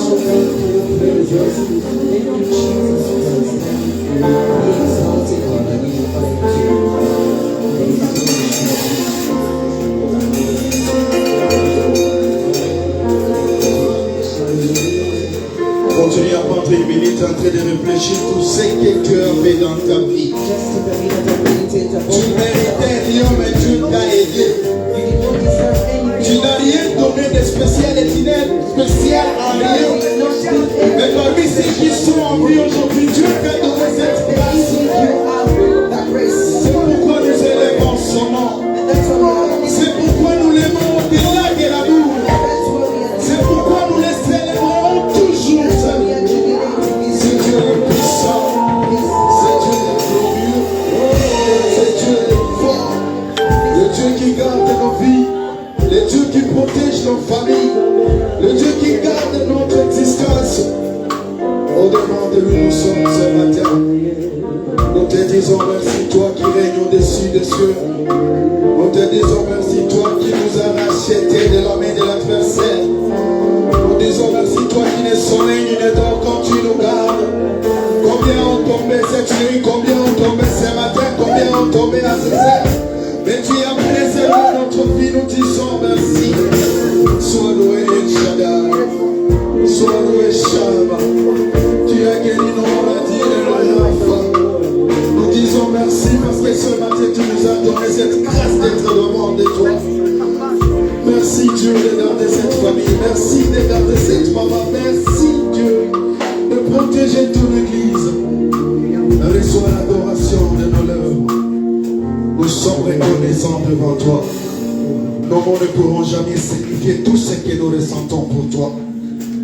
so thankful for your presence. Thank you, Jesus Christ. Be exalted, Lord, and be glorified. Continue à prendre une minute en train de réfléchir tout ce que tu as fait dans ta vie. Tu méritais rien, mais Dieu t'a aidé. Tu n'as rien donné de spécial et tu n'es spécial en rien. Mais parmi ceux qui sont en vie aujourd'hui, Dieu t'a donné cette grâce. C'est pourquoi nous élevons son nom. C'est pourquoi nous l'aimons au-delà de l'amour. C'est pourquoi nous les célébrons toujours. C'est Dieu le puissant. C'est Dieu le glorieux. C'est Dieu le fort. Le Dieu qui garde nos vies. Le Dieu qui protège nos familles. Le Dieu qui garde notre existence. Au-devant de lui, nous sommes ce matin. Nous te disons merci, toi qui règnes au-dessus des cieux. Nous te disons merci, toi qui nous as rachetés de la main de l'adversaire. Nous disons merci, toi qui ne sommeille ni ne dors quand tu nous gardes. Combien ont tombé cette nuit, combien ont tombé ce matin, combien ont tombé à ce heure. Mais tu as préservé notre vie, nous disons merci. Sois loué, El Shaddai. Sois loué, Shabbat. Tu as guéri nos maladies et nos enfants. Nous disons merci parce que ce matin tu nous as donné cette grâce d'être devant de toi. Merci Dieu de garder cette famille. Merci de garder cette maman. Merci Dieu de protéger ton église. Reçois l'adoration de nos lèvres. Nous sommes reconnaissants devant toi. Nos mots ne pourront jamais signifier tout ce que nous ressentons pour toi.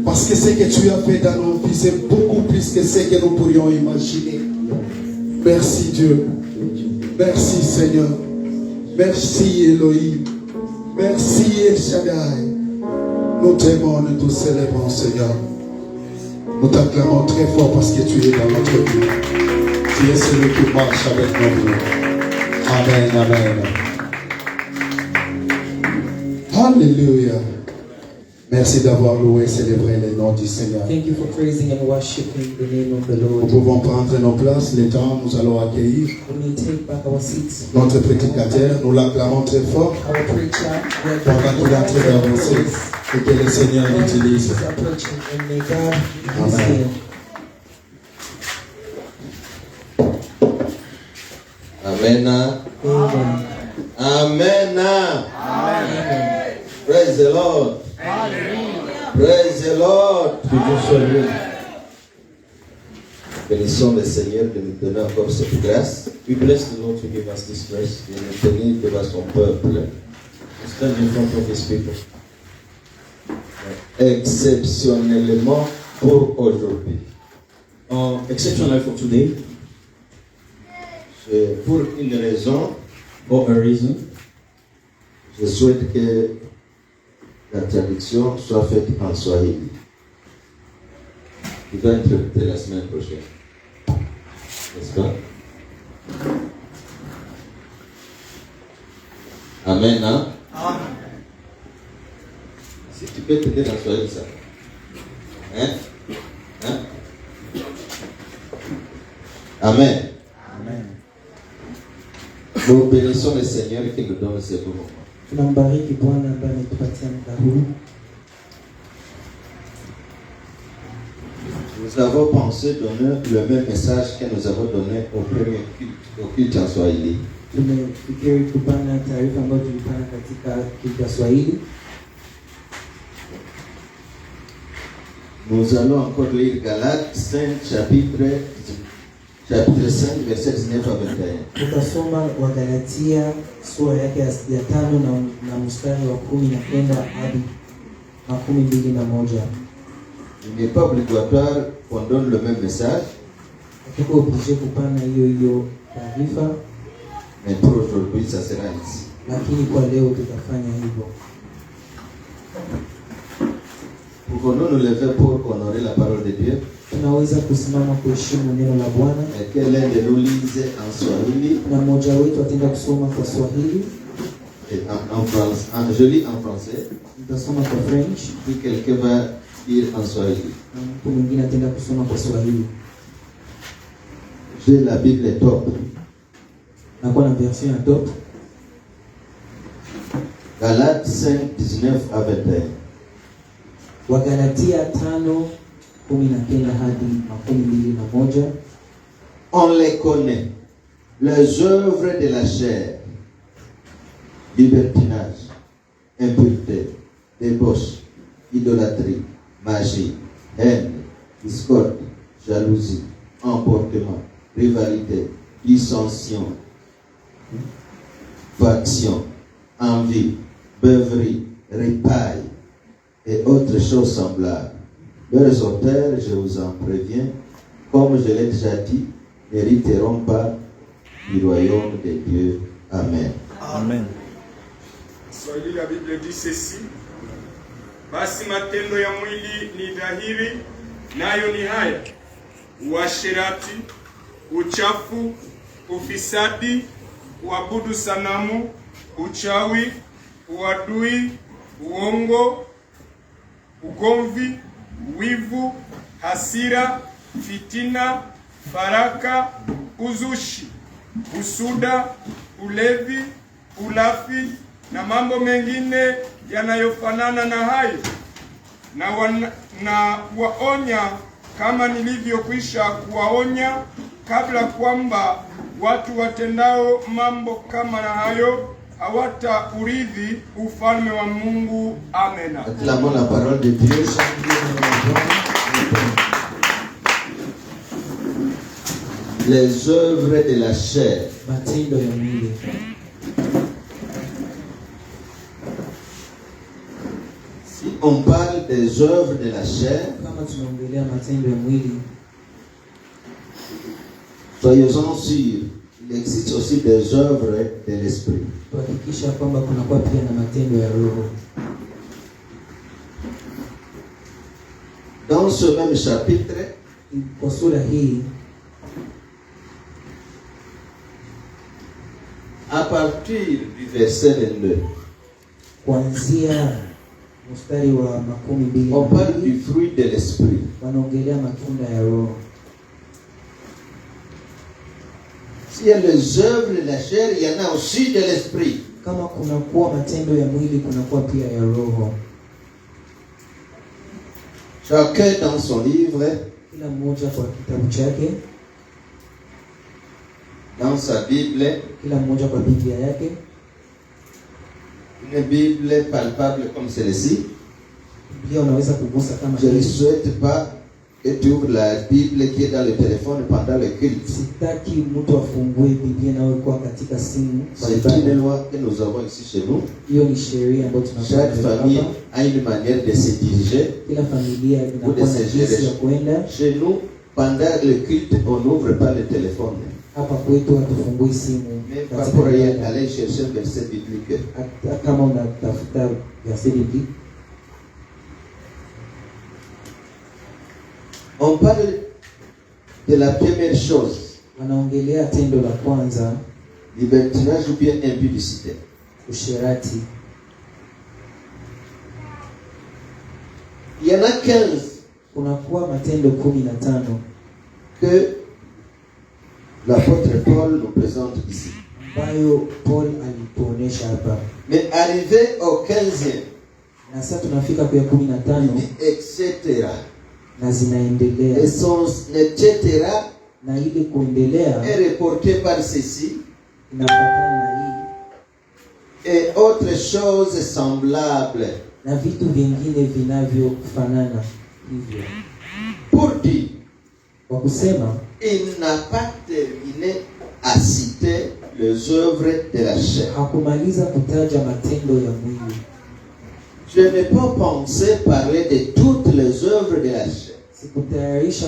Parce que ce que tu as fait dans nos vies, c'est beaucoup plus que ce que nous pourrions imaginer. Merci Dieu. Merci Seigneur. Merci Elohim. Merci El Shaddai. Nous t'aimons, nous te célébrons Seigneur. Nous t'acclamons très fort parce que tu es dans notre vie. Tu es celui qui marche avec nous. Amen, amen. Alléluia. Merci d'avoir loué et célébré le nom du Seigneur. Thank you for praising and worshiping the name of the Lord. Nous pouvons prendre nos places. Le temps, nous allons accueillir We may take back our seats. notre prédicateur. Nous l'acclamons très fort Our preacher, pendant qu'il est en train d'avancer et que le Seigneur l'utilise. approaching, and may God use Amen. him. Amen. Amen. Amen. Amen. Praise the Lord. Praise the Lord. Bénissons le Seigneur de nous donner encore cette grâce. We bless the Lord to give us this grace De nous tenir devant son peuple. to stand in front of His people. Exceptionnellement pour aujourd'hui. Exceptional for today, Pour une raison, for a reason. je souhaite que la traduction soit faite en Swahili. Il va interpréter la semaine prochaine. N'est-ce pas? Amen, hein? Amen. Si tu peux t'aider dans Swahili, ça. Hein? Hein? Amen. Amen. Nous bénissons le Seigneur qui nous donne ce beau moment. Tunambariki Bwana ambaye ametupatia muda huu. Nous avons pensé donner le même message que nous avons donné au premier culte, au culte en Swahili. Tumefikiri kupana taarifa ambayo tulipana katika kilta Swahili. Nous allons encore lire Galates 5, chapitre 5, verset 19 à 21. Tutasoma Wagalatia sura yake ya 5 na mstari wa 19 hadi 21. Il n'est pas obligatoire qu'on donne le même message, Tuko obligé kupana hiyo taarifa, mais pour aujourd'hui, ça sera ici. lakini kwa leo tutafanya hivyo. Pouvons-nous nous lever pour honorer la parole de Dieu? Tunaweza kusimama kuheshimu neno la Bwana, Et que l'un de nous lise en Swahili na mmoja wetu ataenda kusoma kwa Swahili, et en France. Je lis en français, nitasoma kwa French, puis quelqu'un va lire en Swahili. na mtu mwingine ataenda kusoma kwa Swahili. J'ai la Bible top. Nakuwa na version ya top. Galates 5, 19 à 21. Wagalatia 5:19 hadi 21. On les connaît, les œuvres de la chair, libertinage, impureté, débauche, idolâtrie, magie, haine, discorde, jalousie, emportement, rivalité, dissension, faction, envie, beuverie, ripaille et autres choses semblables. Leurs auteurs, je vous en préviens, comme je l'ai déjà dit, n'hériteront pas du royaume de Dieu. Amen. Amen. Swahili la Biblia dit ceci: basi matendo ya mwili ni dhahiri, nayo ni haya: uasherati, uchafu, ufisadi, uabudu sanamu, uchawi, uadui, uongo, ugomvi, wivu, hasira, fitina, faraka, uzushi, usuda, ulevi, ulafi na mambo mengine yanayofanana na hayo. Na waonya kama nilivyokwisha kuwaonya kabla, kwamba watu watendao mambo kama na hayo hawataurithi ufalme wa Mungu. Amen. Acclamons la parole de Dieu. Les œuvres de la chair. Matendo ya mwili. Si on parle des œuvres de la chair, Kama tunaongelea matendo ya mwili, soyons sûrs, il existe aussi des œuvres de l'esprit. tuhakikisha kwamba kunakuwa pia na matendo ya roho. Dans ce même chapitre, Kwa sura hii, à partir du verset 22, kuanzia mstari wa 12, on parle du fruit de l'esprit. wanaongelea matunda ya roho. S'il y a les œuvres de la chair, il y en a aussi de l'esprit. Kama kunakuwa matendo ya mwili, kunakuwa pia ya roho. Chacun dans son livre, Kila mmoja kwa kitabu chake, dans sa Bible, kila mmoja kwa Biblia yake. une Bible palpable comme celle-ci. Biblia unaweza kugusa kama Je ne hii. souhaite pas que tu ouvres la Bible qui est dans le téléphone pendant le culte. Sitaki mtu afungue Biblia na kuwa katika simu. C'est une loi que nous avons ici chez nous. Hiyo ni sheria ambayo Chaque tunafuata famille hapa. a une manière de se diriger. Kila familia inakuwa na jinsi ya kuenda. Chez nous, pendant le culte, on n'ouvre pas le téléphone. Hapa kwetu hatufungui simu Même pas katika pour ibada. aller chercher un verset biblique. Hata kama unatafuta verset biblique. On parle de la première chose, Wanaongelea tendo la kwanza, libertinage ou bien impudicité. usherati. Il y en a 15 Kunakuwa matendo 15 que l'apôtre Paul nous présente ici. ambayo Paul alituonesha hapa. Mais arrivé au 15e, Na sasa tunafika kwa 15 etc. na zinaendelea. Et son etc. Na ile kuendelea est reporté par ceci inapatana na hii et autres choses semblables. na vitu vingine vinavyofanana hivyo. Pour dire, Kwa kusema il n'a pas terminé à citer les œuvres de la chair. hakumaliza kutaja matendo ya mwili. Je n'ai pas pensé parler de toutes les œuvres de la chair. Sikutayarisha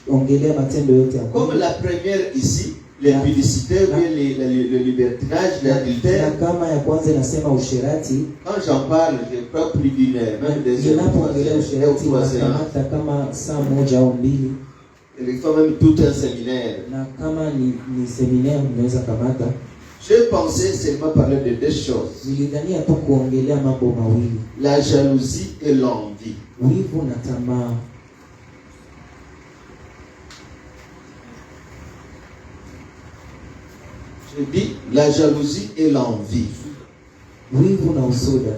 kuongelea matendo yote ya Comme mwili. la première ici, l'impudicité, le libertinage, Na l'adultère. kama ya kwanza inasema usherati, Quand j'en parle, je prends plus d'une heure, même 2 heures, 3 ninapoongelea heures, usherati 3 heures. nakamata kama saa moja au mbili, Il faut même tout un séminaire. na kama ni seminaire unaweza kamata. J'ai pensé seulement parler de 2 choses. Nilidhania tu kuongelea mambo mawili, La jalousie et l'envie. wivu na tamaa. Je dis la jalousie et l'envie. Wivu na usoda.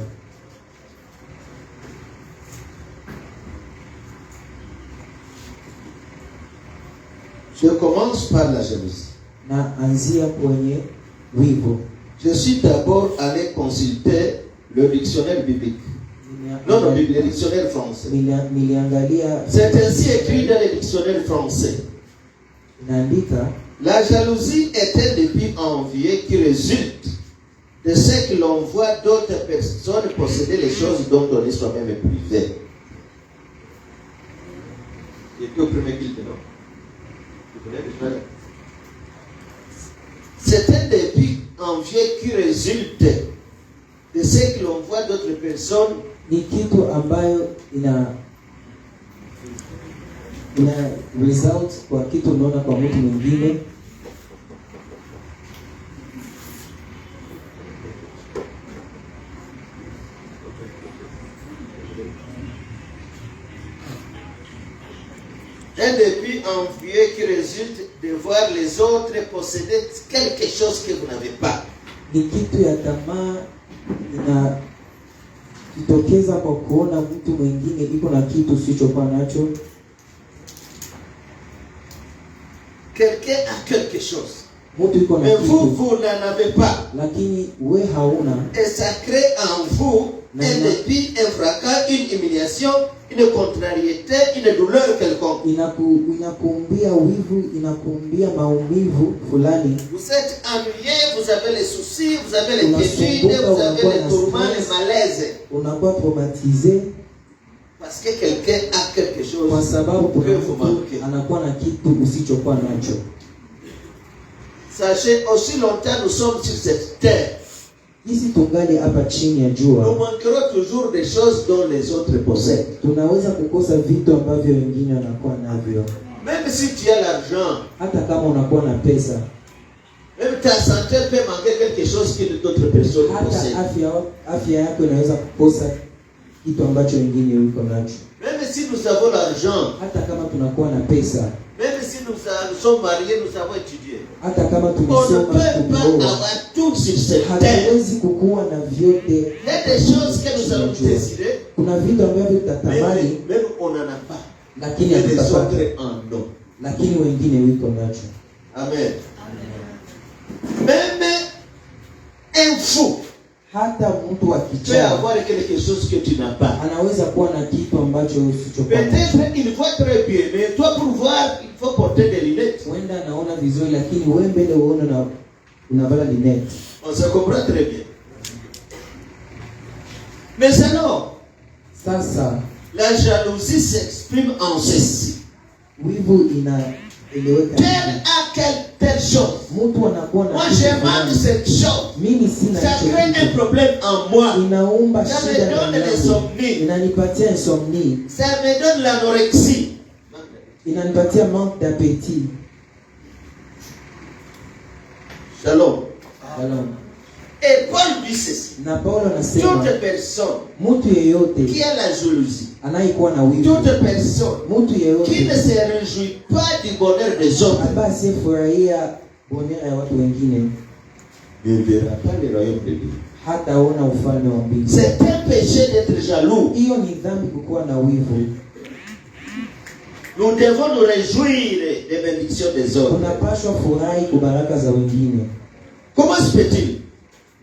Je commence par la jalousie. Na anzia kwenye wivu. Je suis d'abord allé consulter le dictionnaire biblique. Non, le dictionnaire français. Niliangalia. C'est ainsi écrit dans le dictionnaire français. Inaandika, la jalousie est un dépit envié qui résulte de ce que l'on voit d'autres personnes posséder les choses dont on est soi-même privé. C'était au premier culte, non? C'est un dépit envié qui résulte de ce que l'on voit d'autres personnes. Ni kitu ambayo ina result kwa kitu unaona kwa mtu mwingine. Un dépit envieux qui résulte de voir les autres posséder quelque chose que vous n'avez pas. Ni kitu ya tamaa inajitokeza kwa kuona mtu mwingine iko na kitu usichokuwa nacho. Quelqu'un a quelque chose. Mtu iko na mais kitu. vous n'en avez pas. Lakini we hauna. Et ça crée en vous un dépit, un fracas, une humiliation, une contrariété, une douleur quelconque. Inakumbia wivu, inakumbia maumivu fulani. Vous êtes ennuyé, vous avez les soucis, vous avez les inquiétudes, vous avez les tourments, les malaises. Unakuwa traumatisé. Parce que quelqu'un a quelque chose kwa sababu que vous manquez. Anakuwa na kitu usichokuwa nacho. Sachez, aussi longtemps nous sommes sur cette terre, Sisi tungali hapa chini ya jua. nous manquerons toujours des choses dont les autres possèdent. Tunaweza kukosa vitu ambavyo wengine wanakuwa navyo. Même si tu as l'argent, Hata kama unakuwa na pesa, même ta santé peut manquer quelque chose que d'autres personnes possèdent. hata afya yako inaweza kukosa kitu ambacho wengine wiko nacho. Même si nous avons l'argent, Hata kama tunakuwa na pesa, même si nous sommes mariés, nous avons étudié, hata kama on ne tumesoma peut pas tumeoa, avoir tout sur cette terre. hatuwezi kukuwa na vyote. Il y a des choses que nous allons décider, Kuna vitu ambavyo tutatamani même on n'en a pas. lakini Et les hatutapata, autres en ont. lakini wengine wiko nacho. Amen. Même un fou Hata mtu wa peut kichaa avoir quelque chose que tu n'as pas. anaweza kuwa na kitu ambacho usichokuwa nacho. Peut-être il voit très bien, mais toi pour voir, il faut porter des lunettes. Huenda anaona vizuri lakini wewe mbele uone na unavala lunette. On se comprend très bien. Mais alors, Sasa la jalousie s'exprime en ceci. wivu inaeleweka. Tel a telle chose. Mtu anakuwa na Moi kitu j'ai fulani. manque cette chose. Mimi sina Ça hicho crée un kitu. problème en moi. Inaumba Ça me shida donne ndani yangu. l'insomnie. Inanipatia insomnie. Ça me donne l'anorexie. Inanipatia manque d'appétit. Shalom. Alors, Et Paul dit ceci. na Paulo anasema Toute personne mtu yeyote qui a la jalousie, anayekuwa na wivu, toute personne mtu qui yeyote ne se réjouit pas du bonheur des autres, ambaye asiyefurahia bonheur ya watu wengine ne verra pas le royaume de Dieu. hataona ufalme wa mbinguni. C'est un péché d'être jaloux. Hiyo ni dhambi kukuwa na wivu. Nous devons nous réjouir des bénédictions des autres. Unapaswa furahi kwa baraka za wengine. Comment se fait-il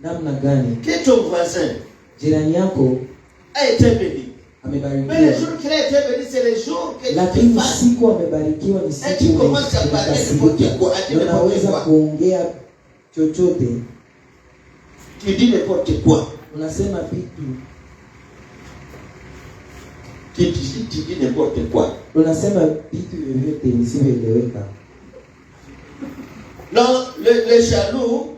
Namna gani? que ton voisin Jirani yako a été béni? Mais le amebarikiwa, jour qu'il a été béni, c'est le jour que tu lakini te fasses. siku amebarikiwa ni Eti siku commence à parler n'importe quoi, à dire n'importe unaweza quoi. kuongea chochote, Tu dis n'importe quoi. unasema vitu, Tu dis n'importe quoi. unasema vitu vyovyote visivyoeleweka. Non, le jaloux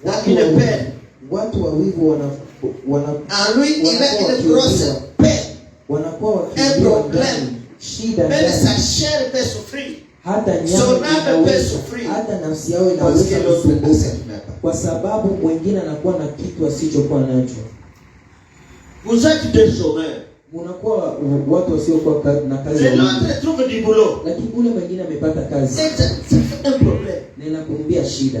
a une peine. Watu wa wivu En lui, il a une grosse peine. wanakuwa Un wakiingia problème. ndani, shida Même ndani. sa chair peut souffrir. Hata Son nyama âme peut inaweza, souffrir. hata nafsi yao Parce inaweza que l'autre n'a kusumbuka, cette même pas. kwa sababu mwingine anakuwa na kitu asichokuwa nacho. Vous êtes des chômeurs. Munakuwa watu wasiokuwa na kazi. Mais l'autre trouve du boulot. Lakini ule mwingine amepata kazi. C'est un problème. Na inakumbia shida.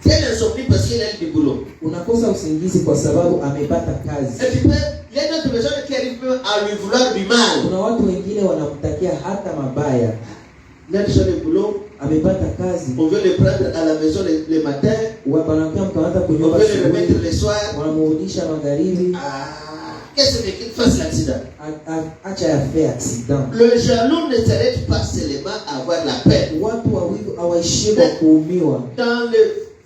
C'est l'insomnie parce qu'il a du boulot. Unakosa usingizi kwa sababu amepata kazi. Et puis, il y a d'autres personnes qui arrivent à lui vouloir du mal. Kuna watu wengine wanamtakia hata mabaya. Il a déjà le boulot. Amepata kazi. On veut le prendre à la maison le matin. Wanakuwa mkamata On kunyumba veut le remettre le soir. wanamrudisha magharibi. Qu'est-ce qu'il fasse l'accident? Acha yafe accident. Le jaloux ne s'arrête pas seulement à avoir la paix. Watu wawivu hawaishii kwa kuumiwa. Dans le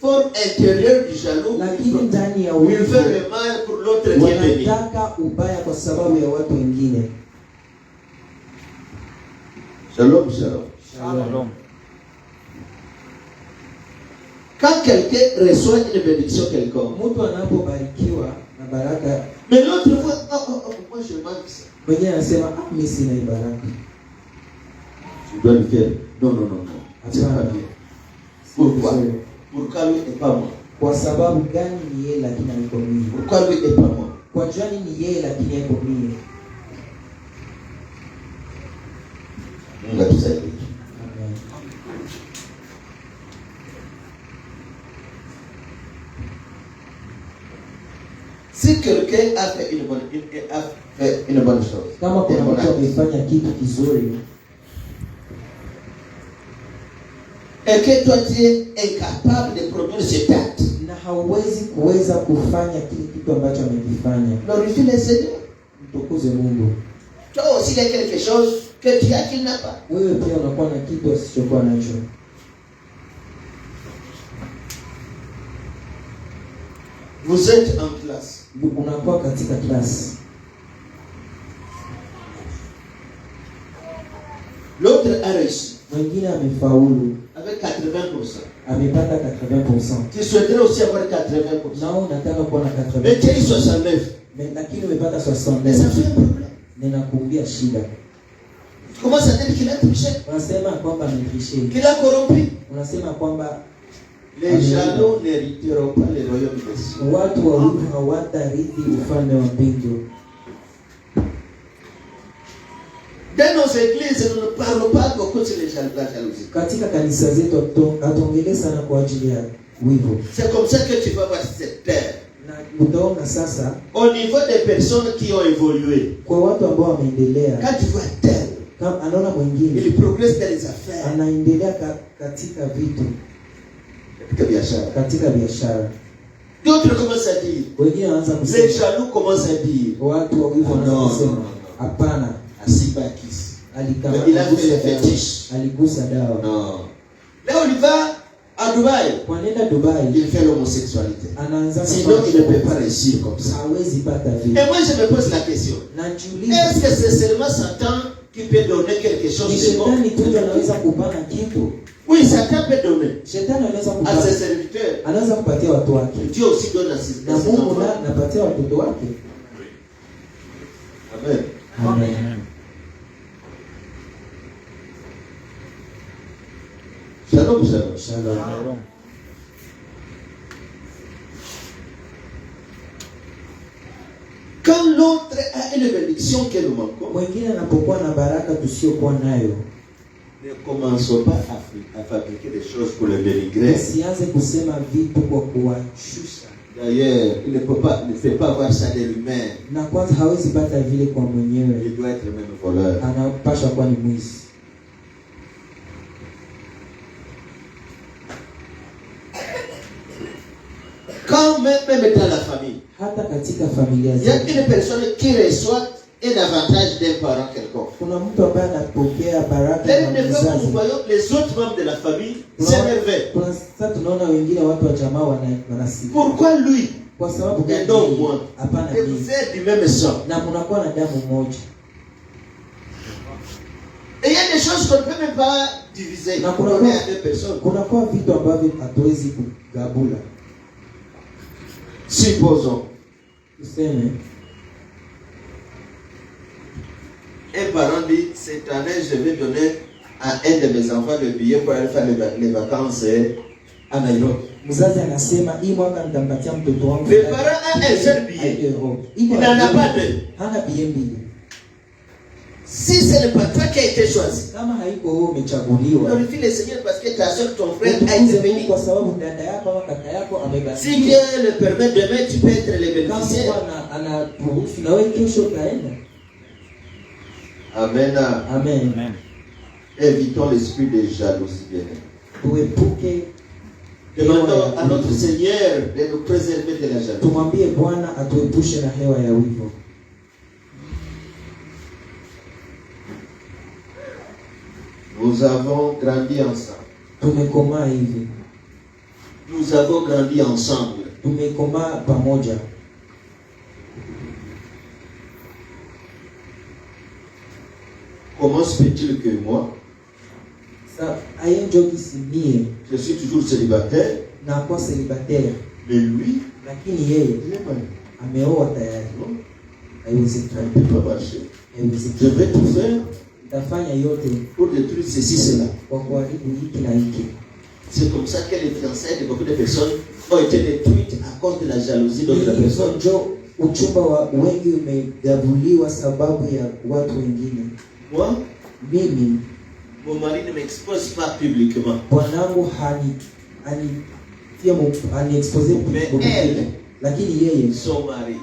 fort intérieur du jaloux, Lakini ndani ya il wivu veut le mal pour l'autre qui est béni. wanataka ubaya kwa sababu ya watu wengine. Shalom, shalom. Shalom. Quand quelqu'un reçoit une bénédiction quelconque, Mtu anapobarikiwa na baraka, mais l'autre voit, moi je manque ça. mwingine anasema mimi sina hii baraka. Je dois le faire. Non, non, non, non. C'est pas bien. Pourquoi? Pourquoi lui et pas moi? Kwa sababu gani ni yeye lakini haiko mimi? Pourquoi lui et pas moi? Kwa jani ni yeye lakini haiko mimi? Mungu atusaidie. Amen. Si quelqu'un a fait une bonne chose, Kama kuna mtu amefanya kitu kizuri et que toi tu es incapable de produire cet acte, na hauwezi kufanya kile kitu ambacho amekifanya, glorifie le Seigneur. mtukuze Mungu. Toi aussi il y a quelque chose que tu as qu'il n'a pas. Wewe pia unakuwa na kitu asichokuwa nacho. Vous êtes en classe. Unakuwa katika klasi, L'autre a réussi mwingine amefaulu, avec 80%. amepata 80%. Tu souhaiterais aussi avoir 80%. Nao unataka kuwa na Mais tu as 80%. 69. Lakini umepata Mais ça 69. fait un problème. Ninakumbia shida. Tu commences à dire qu'il a triché, Unasema kwamba ametriché. qu'il a corrompu. Unasema kwamba Les jaloux n'hériteront pas le royaume des cieux. watu wa wivu hawatarithi ufalme wa mbingu. Dans nos églises, nous ne parlons pas beaucoup sur la jalousie. Katika kanisa zetu hatuongelee sana kwa ajili ya wivu. C'est comme ça que tu vas voir cette terre. Na utaona sasa Au niveau des personnes qui ont évolué, kwa watu ambao wameendelea, quand tu vois tel, kama anaona mwingine il progresse dans les affaires, anaendelea katika vitu, katika biashara, d'autres commencent à dire, wengine wanaanza les kusema, jaloux commencent à dire, watu wa wivu wanaanza kusema hapana, Asibakis. alikamata Il a fait gusa le dawa, fétiche. aligusa dawa. Non. Là où il va à Dubaï, Kwa nenda Dubai il fait l'homosexualité. anaanza Sinon, il ne peut pas réussir comme ça. hawezi pata Et vile. moi, je me pose la question. Najiuliza, Est-ce que c'est seulement Satan qui peut donner quelque chose ni de bon? shetani tu ndio anaweza kupana kitu? Oui, Satan peut donner Shetani anaweza à kupana, ses serviteurs. anaweza kupatia watu wake, Dieu aussi donne à ses na Mungu enfants. anapatia watoto wake. Amen. Amen. Shalom, shalom. Shalom. Quand l'autre a une bénédiction que nous manquons, Mwingine anapokuwa na baraka tusiokuwa nayo, ne commençons pas à fabriquer des choses pour le dénigrer. usianze kusema vitu kwa kuwashusha, D'ailleurs, il ne peut pas avoir ça de lui-même. na kwanza hawezi pata vile kwa mwenyewe, Il doit être même voleur. anapaswa kuwa ni mwizi. Quand même dans la famille, Hata katika familia il y a zetu une personne qui reçoit un avantage d'un parent quelconque. kuna mtu ambaye anapokea baraka Dès na une fois que nous mzazi. voyons les autres membres de la famille s'énerver. Kuna sasa tunaona wengine watu wa jamaa wanasikia. Pourquoi lui? Kwa sababu Et gani? donc moi. Hapana Et mimi. vous êtes du même sang. Na mnakuwa na damu moja. Et il y a des choses qu'on ne peut même pas diviser. Na On est à deux personnes. kunakuwa vitu ambavyo hatuwezi kugabula. Supposons, Tuseme un parent dit, cette année, je vais donner à un de mes enfants le billet pour aller faire les vacances à Nairobi. Mzazi anasema hii mwaka nitampatia mtoto wangu Le parent a un seul billet. Il n'en a pas deux. hana billet mbili. Si ce n'est pas toi qui as été choisi, Kama haiko wewe umechaguliwa, glorifie le Seigneur parce que ta soeur, ton frère a été utukuze béni. Mungu kwa sababu dada yako au kaka yako Si amebarikiwa. Dieu le permet, demain tu peux être le Kama bénéficiaire. Bwana anaruhusu na wewe kesho utaenda. Amen. Amen. Évitons l'esprit de jalousie. Tuepuke Demandons à notre Seigneur de nous préserver de la jalousie. tumwambie Bwana atuepushe na hewa ya wivu. Nous avons grandi ensemble. Tumekomaa hivi. Nous avons grandi ensemble. Tumekomaa pamoja. Comment se fait-il que moi, Sa ayenjoki simie je suis toujours célibataire, na kwa célibataire, mais lui, lakini yeye il est marié? ameoa tayari. Non, ça Haiwezekani. ne peut pas marcher. Je Haiwezekani. vais tout faire Nitafanya yote pour détruire ceci, cela. kwa kuharibu hiki na hiki. C'est comme ça que les fiançailles de beaucoup de personnes ont été détruites à cause de la jalousie d'autres Hivyo personnes. njo uchumba wa wengi umegabuliwa sababu ya watu wengine. Moi, Mimi mon mari ne m'expose pas publiquement. bwanangu hani expose Mais elle, lakini yeye son mari,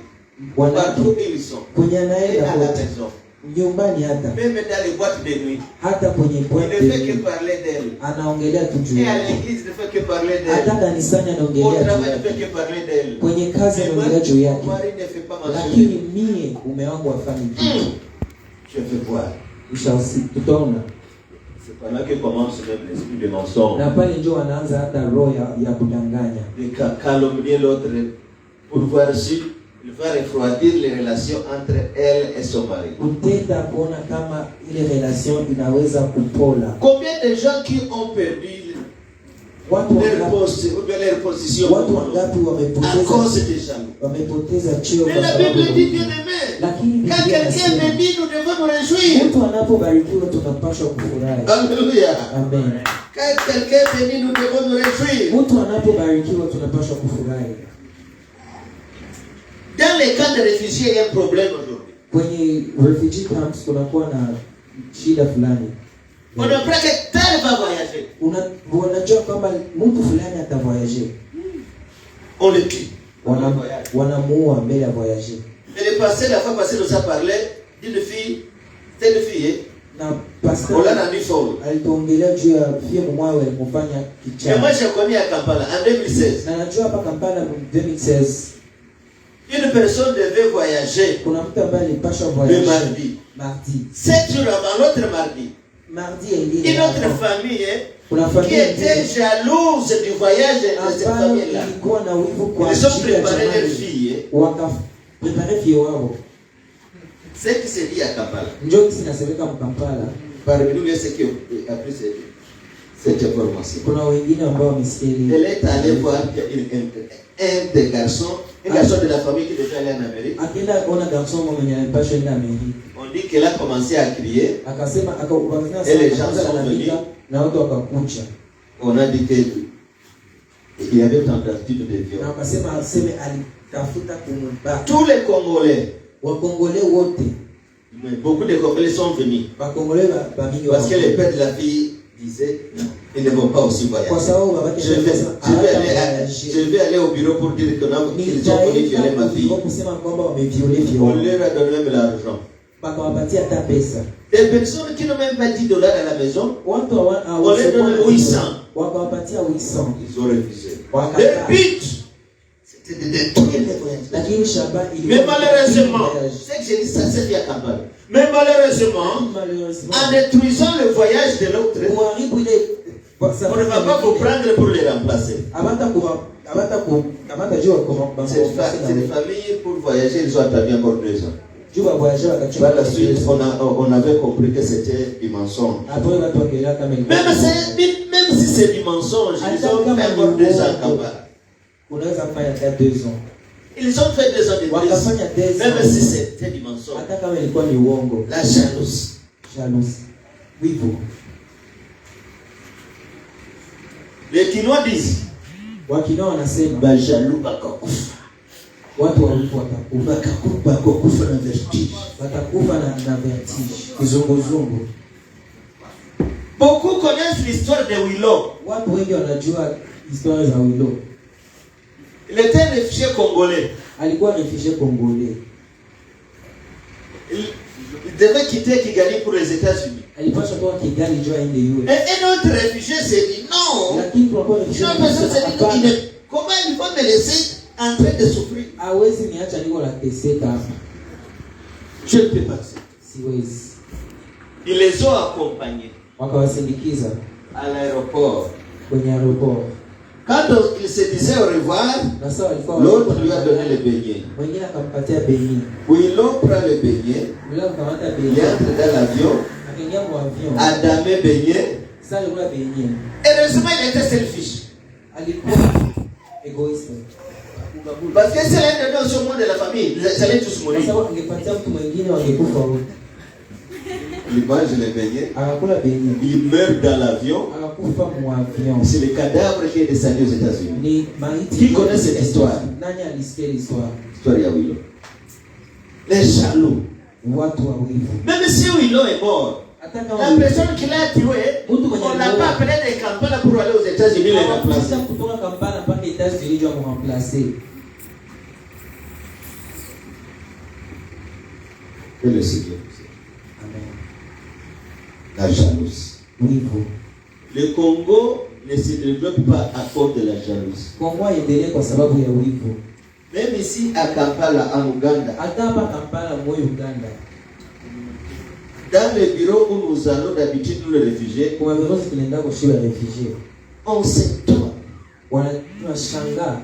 bwanake partout où ils sont, kwenye et anaenda à la kote, maison, nyumbani, hata même dans les boîtes de nuit, hata kwenye il boîte ne de fait que nuit, parler d'elle. anaongelea tu juu Et à yake. l'église, il ne fait que parler Hata d'elle. kanisani Au anaongelea juu travail, il ne yake, fait que parler d'elle. kwenye kazi Mais moi, anaongelea juu mon yake, mari ne fait pas mention. lakini mie mume wangu afanye kitu. Je vais voir. Tutaona C'est par là que commence même l'esprit de mensonge. na pale ndio wanaanza hata roho ya kudanganya, De calomnier l'autre pour voir si il va refroidir les relations entre elle et son mari. kutenda kuona kama ile relation inaweza kupola. Combien de gens qui ont perdu Watu leur wangapi, poste ou bien leur position watu wangapi à cause des jaloux? wamepoteza cheo Mais kwa la sababu Bible ya dit wivu. bien aimé. Lakini Quand Biblia quelqu'un inasema me dit, nous devons nous réjouir. mtu anapobarikiwa tunapaswa kufurahi. Alléluia. Amen. Quand quelqu'un me dit, nous devons nous réjouir. Mtu anapobarikiwa tunapaswa kufurahi. Dans les camps de réfugiés, il y a un problème aujourd'hui. Kwenye refugee camps kunakuwa na shida fulani. On apprend que tel va voyager. Wanajua kwamba mtu fulani atavoyager, On le tue. On le voyage. wanamuua mbele ya voyager. Et le passé, la fois passée, nous a parlé d'une fille. C'est une fille, Na on pastor l'a rendu folle. alituongelea juu ya fie mwawe alimufanya Et kichaa. moi, j'ai connu à Kampala en 2016. Na najua hapa Kampala 2016 Une personne devait voyager kuna mtu ambaye alipaswa le voyager mardi. mardi. 7 jours avant l'autre mardi. Mardi ingine Une autre hapa. famille Kuna qui familia était ingine jalouse du voyage de cette ambayo famille-là. ilikuwa na wivu kwa Ils ont ajili ya préparé leur jamani, fille. wakaprepare fie wao. Ce qui s'est dit à Kampala. Njoo kinasemeka Mkampala, Parmi nous, il y a ceux qui ont appris cette information. kuna wengine ambao wamesikia ile. Elle est allée voir un des garçons, un garçon de la famille qui devait aller en Amérique. Akienda ona garçon mwenye alipaswa enda Amerika, On dit qu'elle a commencé à crier. akasema akawazina Et les gens sana sont analalamika na watu wakakucha, On a dit qu'il y avait tentative de na viol. wakasema aseme alitafuta kumbaka. Tous les Congolais, Wakongole wote, mais beaucoup de Congolais sont venus. Wakongole ba mingi Parce que wako. le père de la fille disait, ils ne vont pas aussi Kwa voyager. sababu babake Je vais aller au bureau pour dire qu'ils ont voulu violer ma fille. kusema kwamba wameviole On viole, leur a donné même l'argent. bakawapatia hata pesa. Des personnes qui n'ont même pas $10 à la maison, Watu on leur donne 800. wakawapatia 800. Ils ont refusé. Wakataa. Le but, c'était de détruire les voyages. Lakini shaba Mais malheureusement, c'est que j'ai dit ça, c'est bien capable. Mais malheureusement, en détruisant le voyage de l'autre, kuharibu ile on ne va pas vous prendre pour les remplacer. Cette famille, pour voyager, ils ont attendu encore 2 ans. Par la suite, on avait compris que c'était du mensonge. Même si c'est du mensonge, ils ont fait encore 2 ans Kampala. unaweza kufanya hata 2 ans, Ils ont fait 2 ans de wakafanya plus. 2 Même ans, si c'était du mensonge. hata kama ilikuwa ni uongo. La jalousie. Jalousie, wivu. Les Kinois disent, Wakina wanasema bajalu bakakufa. watu wa wivu Bakakufa na vertige. watakufa na vertige, kizunguzungu. Beaucoup connaissent l'histoire de Willow. Watu wengi wanajua historia za Willow. Il était un réfugié congolais. Alikuwa réfugié congolais. Il devait quitter Kigali pour les États-Unis. Alipaswa kuwa Kigali juu aende US. Et un autre réfugié s'est dit non. Lakini tunakuwa réfugié. Une personne s'est dit non, comment il va me laisser en train de souffrir? Hawezi niacha niko la teseka hapa. Je ne peux pas. Siwezi. Ils les ont accompagnés Wakawasindikiza à l'aéroport. kwenye aeroport. Quand il se disait au revoir, Na sasa walikuwa l'autre lui a donné le beignet. mwingine akampatia beignet. Willow prend le beignet, Bila kukamata il beignet. entre dans l'avion, Akaingia kwa avion. Adamé beignet. Sasa alikuwa beignet. Heureusement, il était selfish. Alikuwa egoiste. Parce que c'est l'un de nous au monde de la famille, ils allaient tous Kwa mourir. sababu angepatia mtu mwingine wangekufa wote. Il mange le beignet, Akakula beignet. il meurt dans l'avion. Akakufa mu avion. C'est le cadavre qui est descendu aux États-Unis. Ni maiti. Qui connaît cette histoire? Nani alisikia histoire? Histoire ya Willow. Les jaloux. Watu wa wivu. Même si Willow est mort, Hata la kama personne qui l'a tué, on n'a pas appelé des campagnes pour aller aux États-Unis les remplacer. kutoka Kampala mpaka États-Unis ndio amremplacer. Et le Seigneur. Amen. La jalousie. Wivu. Le Congo ne se développe pas à cause de la jalousie. Kongo iendelee kwa sababu ya wivu. Même ici à Kampala, en Ouganda, Hata hapa Kampala mwa Uganda. dans le bureau où nous allons d'habitude, nous les réfugiés, Kwa virozi tunaenda kushiba refugee. on s'étonne. Wanashangaa.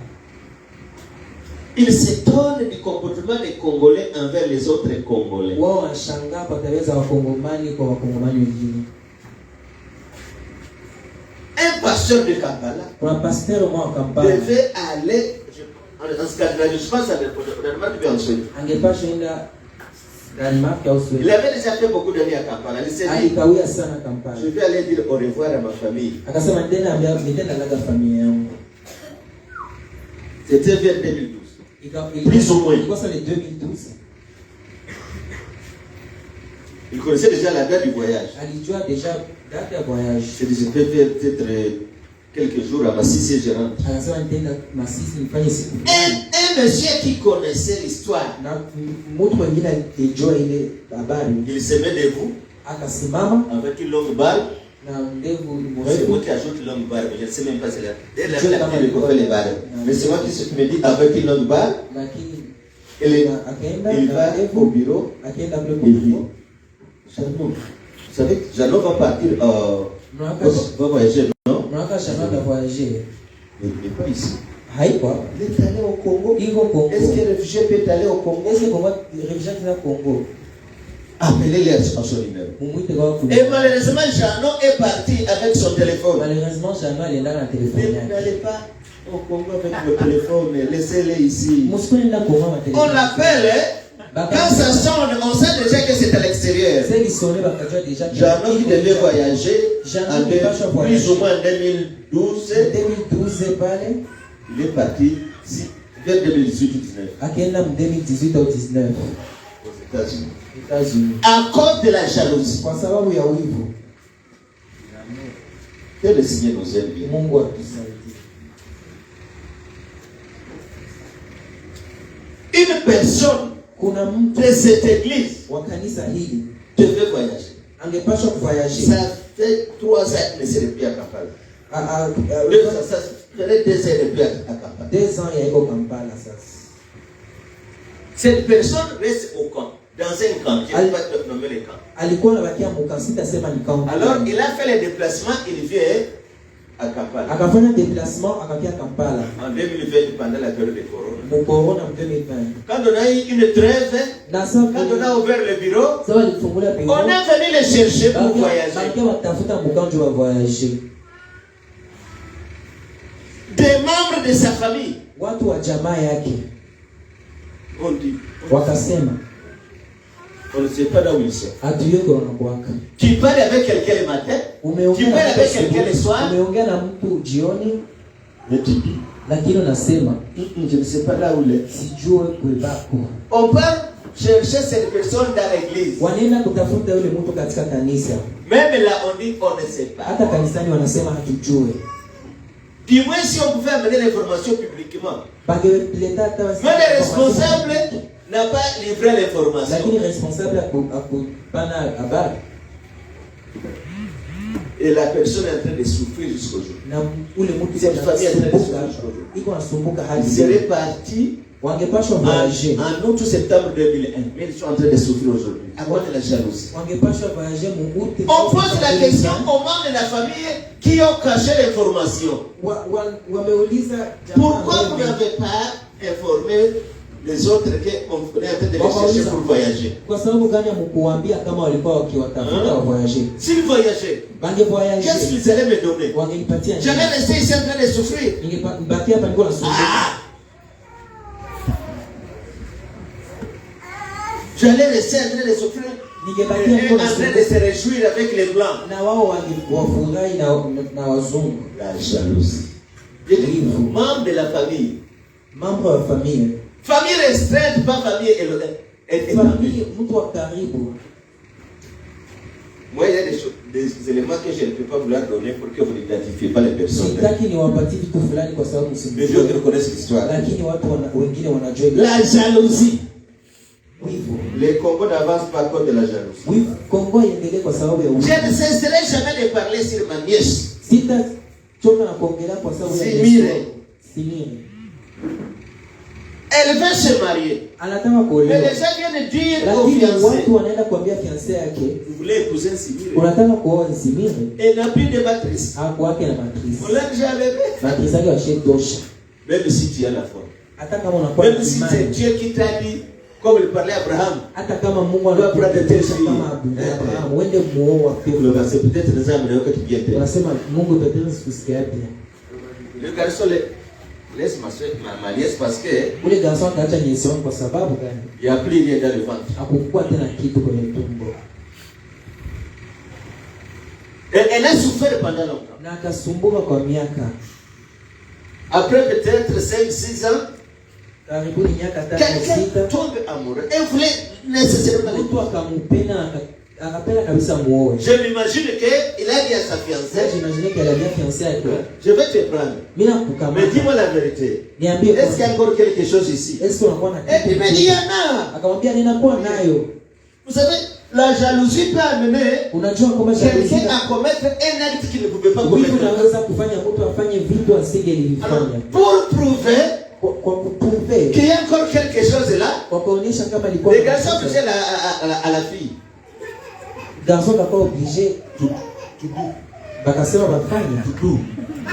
Ils s'étonnent du comportement des Congolais envers les autres Congolais. Wao wanashangaa kwa tabia za wakongomani kwa wakongomani wengine. Un pasteur de Kampala Kuna pasteur mwa wa Kampala devait aller en Scandinavie, je pense à Danemark bien ensuite. angepaswa enda Denmark au Il Sweden. avait déjà fait beaucoup d'années à Kampala. Il s'est dit, Alikawia sana Kampala. je vais aller dire au revoir à ma famille. Akasema nitenda laga familia yangu. C'était vers 2012. Plus ou moins. Ilikuwa ça le 2012. Il connaissait déjà la date du voyage. Alijua deja date ya voyage. Il s'est dit, je peux faire peut-être quelques jours à Massissi et je rentre. Akasema nitenda Masisi nifanye siku. Un monsieur qui connaissait l'histoire, Na mtu mwingine alijua ile habari. il se met debout Akasimama avec une longue barbe. na ndevu C'est moi mrefu. qui ajoute une longue barbe. Je ne sais même pas si la fille fait les barbes. Mais c'est moi qui me dit avec une longue barbe. Lakini Il akaenda va na au ndevu bureau. akaenda kule Il dit, kwa Jeannot, vous savez que Jeannot va partir, va voyager, non? Mwaka Jeannot a voyagé. Mais il n'est pas ici. Haiko. Il est allé au Congo. Iko Congo. Est-ce qu'un réfugié peut aller au Congo? Est-ce que Congo réfugié dans Congo? Appelez-les à son numéro. Mumuite kwa kule. Et malheureusement, Jeannot est parti avec son téléphone. Malheureusement Jeannot alienda na telefoni Ne yake. n'allez pas au Congo avec le téléphone. Laissez-les ici. Musikwenda Congo na On telefoni. l'appelle, quand ça sonne, on sait déjà que c'est à l'extérieur. C'est l'histoire bakajua déjà. Jeannot qui devait voyager Jeannot plus ou moins en 2012. 2012 pale Il est parti vers 2018 ou 19 akaenda mu 2018 au 19 aux États-Unis. États-Unis. À cause de la jalousie. Kwa sababu ya wivu. Que le Seigneur nous aime bien. Mungu atusaidie. Une personne Kuna mtu de cette église wa kanisa hili devait voyager. angepaswa kuvoyager. Ça fait 3 ans qu'il ne serait plus à Kampala. 2 ans, ça ferait 2 ans qu'il ne plus à Kampala. 2 ans yaiko Kampala sasa. Cette personne reste au camp, dans un camp, je ne vais pas nommer le camp. Alikuwa anabakia mukasita sema ni kaunti. Alors, il a fait le déplacement, il vient à Kampala. Akafanya déplacement akakia Kampala. En 2020, pendant la période de Corona. Mu corona 2020. Quand on a eu une trêve, Na sasa quand on a ouvert le bureau, sawa alifungula on bureau. est venu les chercher pour voyager. Bakia watafuta mkanjo wa voyager. Des membres de sa famille. Watu wa jamaa yake On dit, wakasema on ne sait pas là où ils sont. hatujui kwa wanakuwaka. Tu parles avec quelqu'un le matin, tu Umeongea parles na avec quelqu'un le soir, umeongea na mtu jioni, Mais tu dis, lakini unasema je ne sais pas là où il est. sijue kwebako. On part chercher cette personne dans l'église. Wanaenda kutafuta yule mtu katika kanisa. Même là, on dit on ne sait pas. Hata kanisani wanasema hatujue. Du moins, si on pouvait amener l'information publiquement. Mais le responsable n'a pas livré l'information. Lakini responsable akupana habari. Et la personne est en train de souffrir jusqu'au jour. Cette famille est en train de souffrir jusqu'au jour. Ils seraient partis en août septembre 2001. Mais ils sont en train de souffrir aujourd'hui. À cause de la jalousie. On pose la question aux membres de la famille qui ont caché l'information. Pourquoi vous n'avez pas informé les autres qu'on est en train de les chercher pour voyager? S'ils voyageaient, qu'est-ce qu'ils allaient me donner? J'allais rester ici en train de souffrir. J'allais rester en train de souffrir et en train de se réjouir avec les blancs. La jalousie. Membre de la famille. Famille restreinte, pas famille éloignée. Moi, il y a des éléments que je ne peux pas vous leur donner pour que vous n'identifiez pas les personnes. Mais Dieu reconnaisse l'histoire. La jalousie. Les Congo n'avancent pas à cause de la jalousie. Je ne cesserai jamais de parler sur ma nièce. Elle veut se marier. Mais les gens viennent dire au fiancé, vous voulez épouser un Simire. Elle n'a plus de matrice. On l'a déjà levé. Même si tu as la foi. Même si c'est Dieu qui t'a dit, comme il parlait à Abraham, tu vas prendre tes filles. C'est peut-être les âmes que tu viens de. Le garçon laisse ma nièce parce que il n'y a plus rien dans le ventre. Elle a souffert pendant longtemps. Après peut-être 5-6 ans, quelqu'un tombe amoureux. Elle voulait nécessairement je m'imagine qu'il a dit à sa fiancée, je vais te prendre. Mais dis-moi la vérité. Est-ce qu'il y a encore quelque chose ici? Et puis il y en a. Vous savez, la jalousie peut amener quelqu'un à commettre un acte qu'il ne pouvait pas commettre. Alors, pour prouver qu'il y a encore quelque chose là, les garçons obligés à la fille. Garçon d'accord obligé bakasema bafanye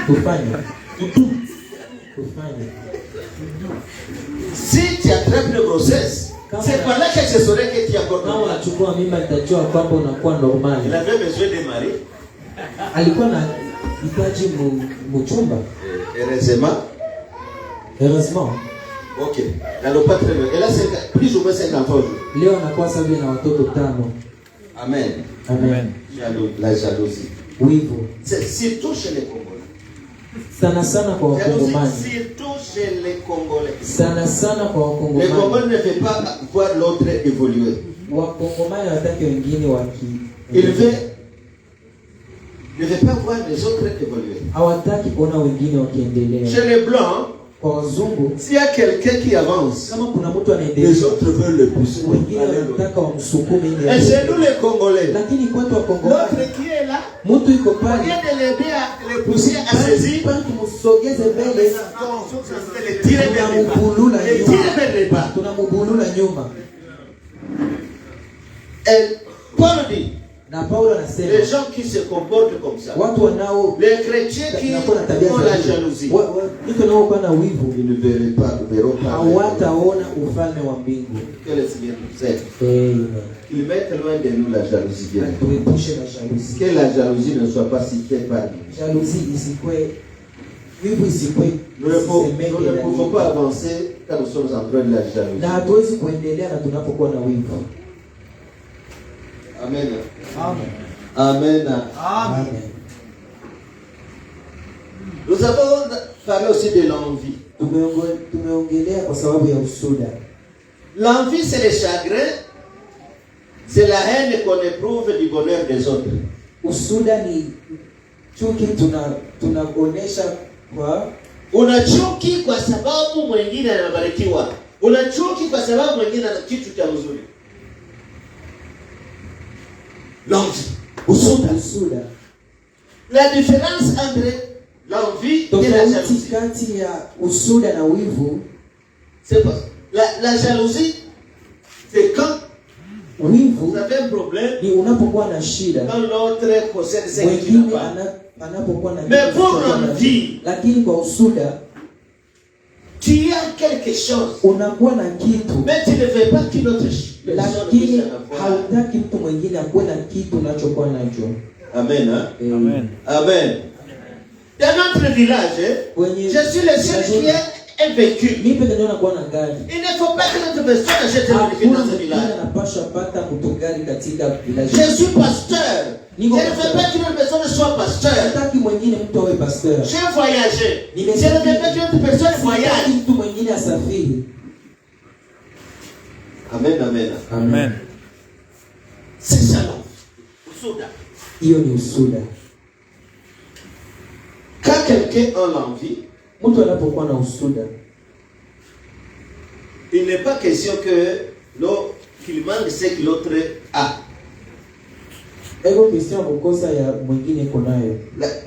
tufanye. Si tu attrapes une grossesse, c'est par là que je saurais que tu as encore normal. Unachukua mimba nitajua kwamba unakuwa normal. Il avait besoin de mari. Alikuwa na hitaji mchumba. Heureusement. OK. N'allons pas très loin. Elle a plus ou moins 5 enfants aujourd'hui. Leo anakuwa sababu na watoto 5. Amen. Amen. La jalousie. Wivu. C'est surtout chez les Congolais. Sana sana kwa Wakongomani. Surtout chez les Congolais. Sana sana kwa Wakongomani. Les Congolais ne veulent pas voir l'autre évoluer. Wakongomani wataki wengine Il ne veut pas voir les autres évoluer. Hawataki kuona wengine wakiendelea. Chez les blancs, s'il y a quelqu'un qui avance, les autres veulent le pousser. Et chez nous les Congolais, l'autre qui est là, au lieu de l'aider à le pousser à saisir, les tirer vers le bas. Et Paul dit, les gens qui se comportent comme ça, les chrétiens qui ont la jalousie, ils ne verront pas que le Seigneur nous aide. Ils mettent loin de nous la jalousie. Que la jalousie ne soit pas citée par nous. Nous ne pouvons pas avancer quand nous sommes en train de la jalousie. Amen. Amen. Amen. Nous avons parlé aussi de l'envie. Tumeongelea kwa sababu ya usuda. L'envie, c'est le chagrin, c'est la haine qu'on éprouve du bonheur des autres. Usuda ni chuki tunaonesha kwa Unachuki kwa sababu mwingine anabarikiwa. Unachuki kwa sababu mwingine ana kitu cha mzuri. L'envie, usuda. La différence entre l'envie et la jalousie. Kati ya usuda na wivu, c'est pas la jalousie, c'est quand vous avez un problème, ni unapokuwa na shida, quand l'autre possède ce que tu mwingine n'as pas. anapokuwa na Mais pour l'envie, lakini kwa usuda tu as quelque chose, unakuwa na kitu, mais tu ne veux pas qu'une autre personne lakini puisse en avoir. hautaki mtu mwingine akuwe na kitu unachokuwa nacho. Amen, hein? Amen. Amen. Dans notre village, je suis le seul qui est véhicule. Mimi pekee ndio nakuwa na gari. Il ne faut pas que notre personne achète un véhicule dans ce village. Napasha pata mtogari katika village. Je suis pasteur. Je ne veux pas qu'une personne soit pasteur. Nataki mwingine mtu awe pasteur. J'ai voyagé. Je ne veux pas qu'une personne voyage. Mtu mwingine asafiri. Amen, amen. Amen. C'est ça l'envie. Hiyo ni usuda. Quand quelqu'un a l'envie, mtu anapokuwa na usuda, il n'est pas question que qu'il manque ce que l'autre a. Ego question kukosa ya mwingine konayo.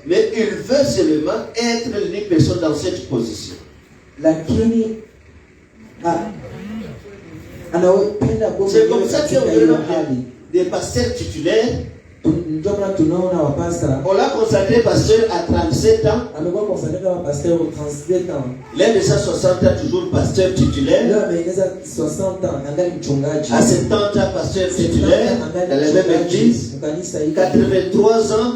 Mais il veut seulement être une personne dans cette position. Lakini anapenda kwa c'est comme ça qu'on a des pasteurs titulaires. Ndio maana tunaona wapasta. On l'a consacré pasteur à 37 ans. Amekuwa consacré kama pasteur à 37 ans. L'un de 160 ans toujours pasteur titulaire. Leo ameineza 60 ans angali mchungaji. À 70 ans pasteur titulaire dans la même église. 83 ans.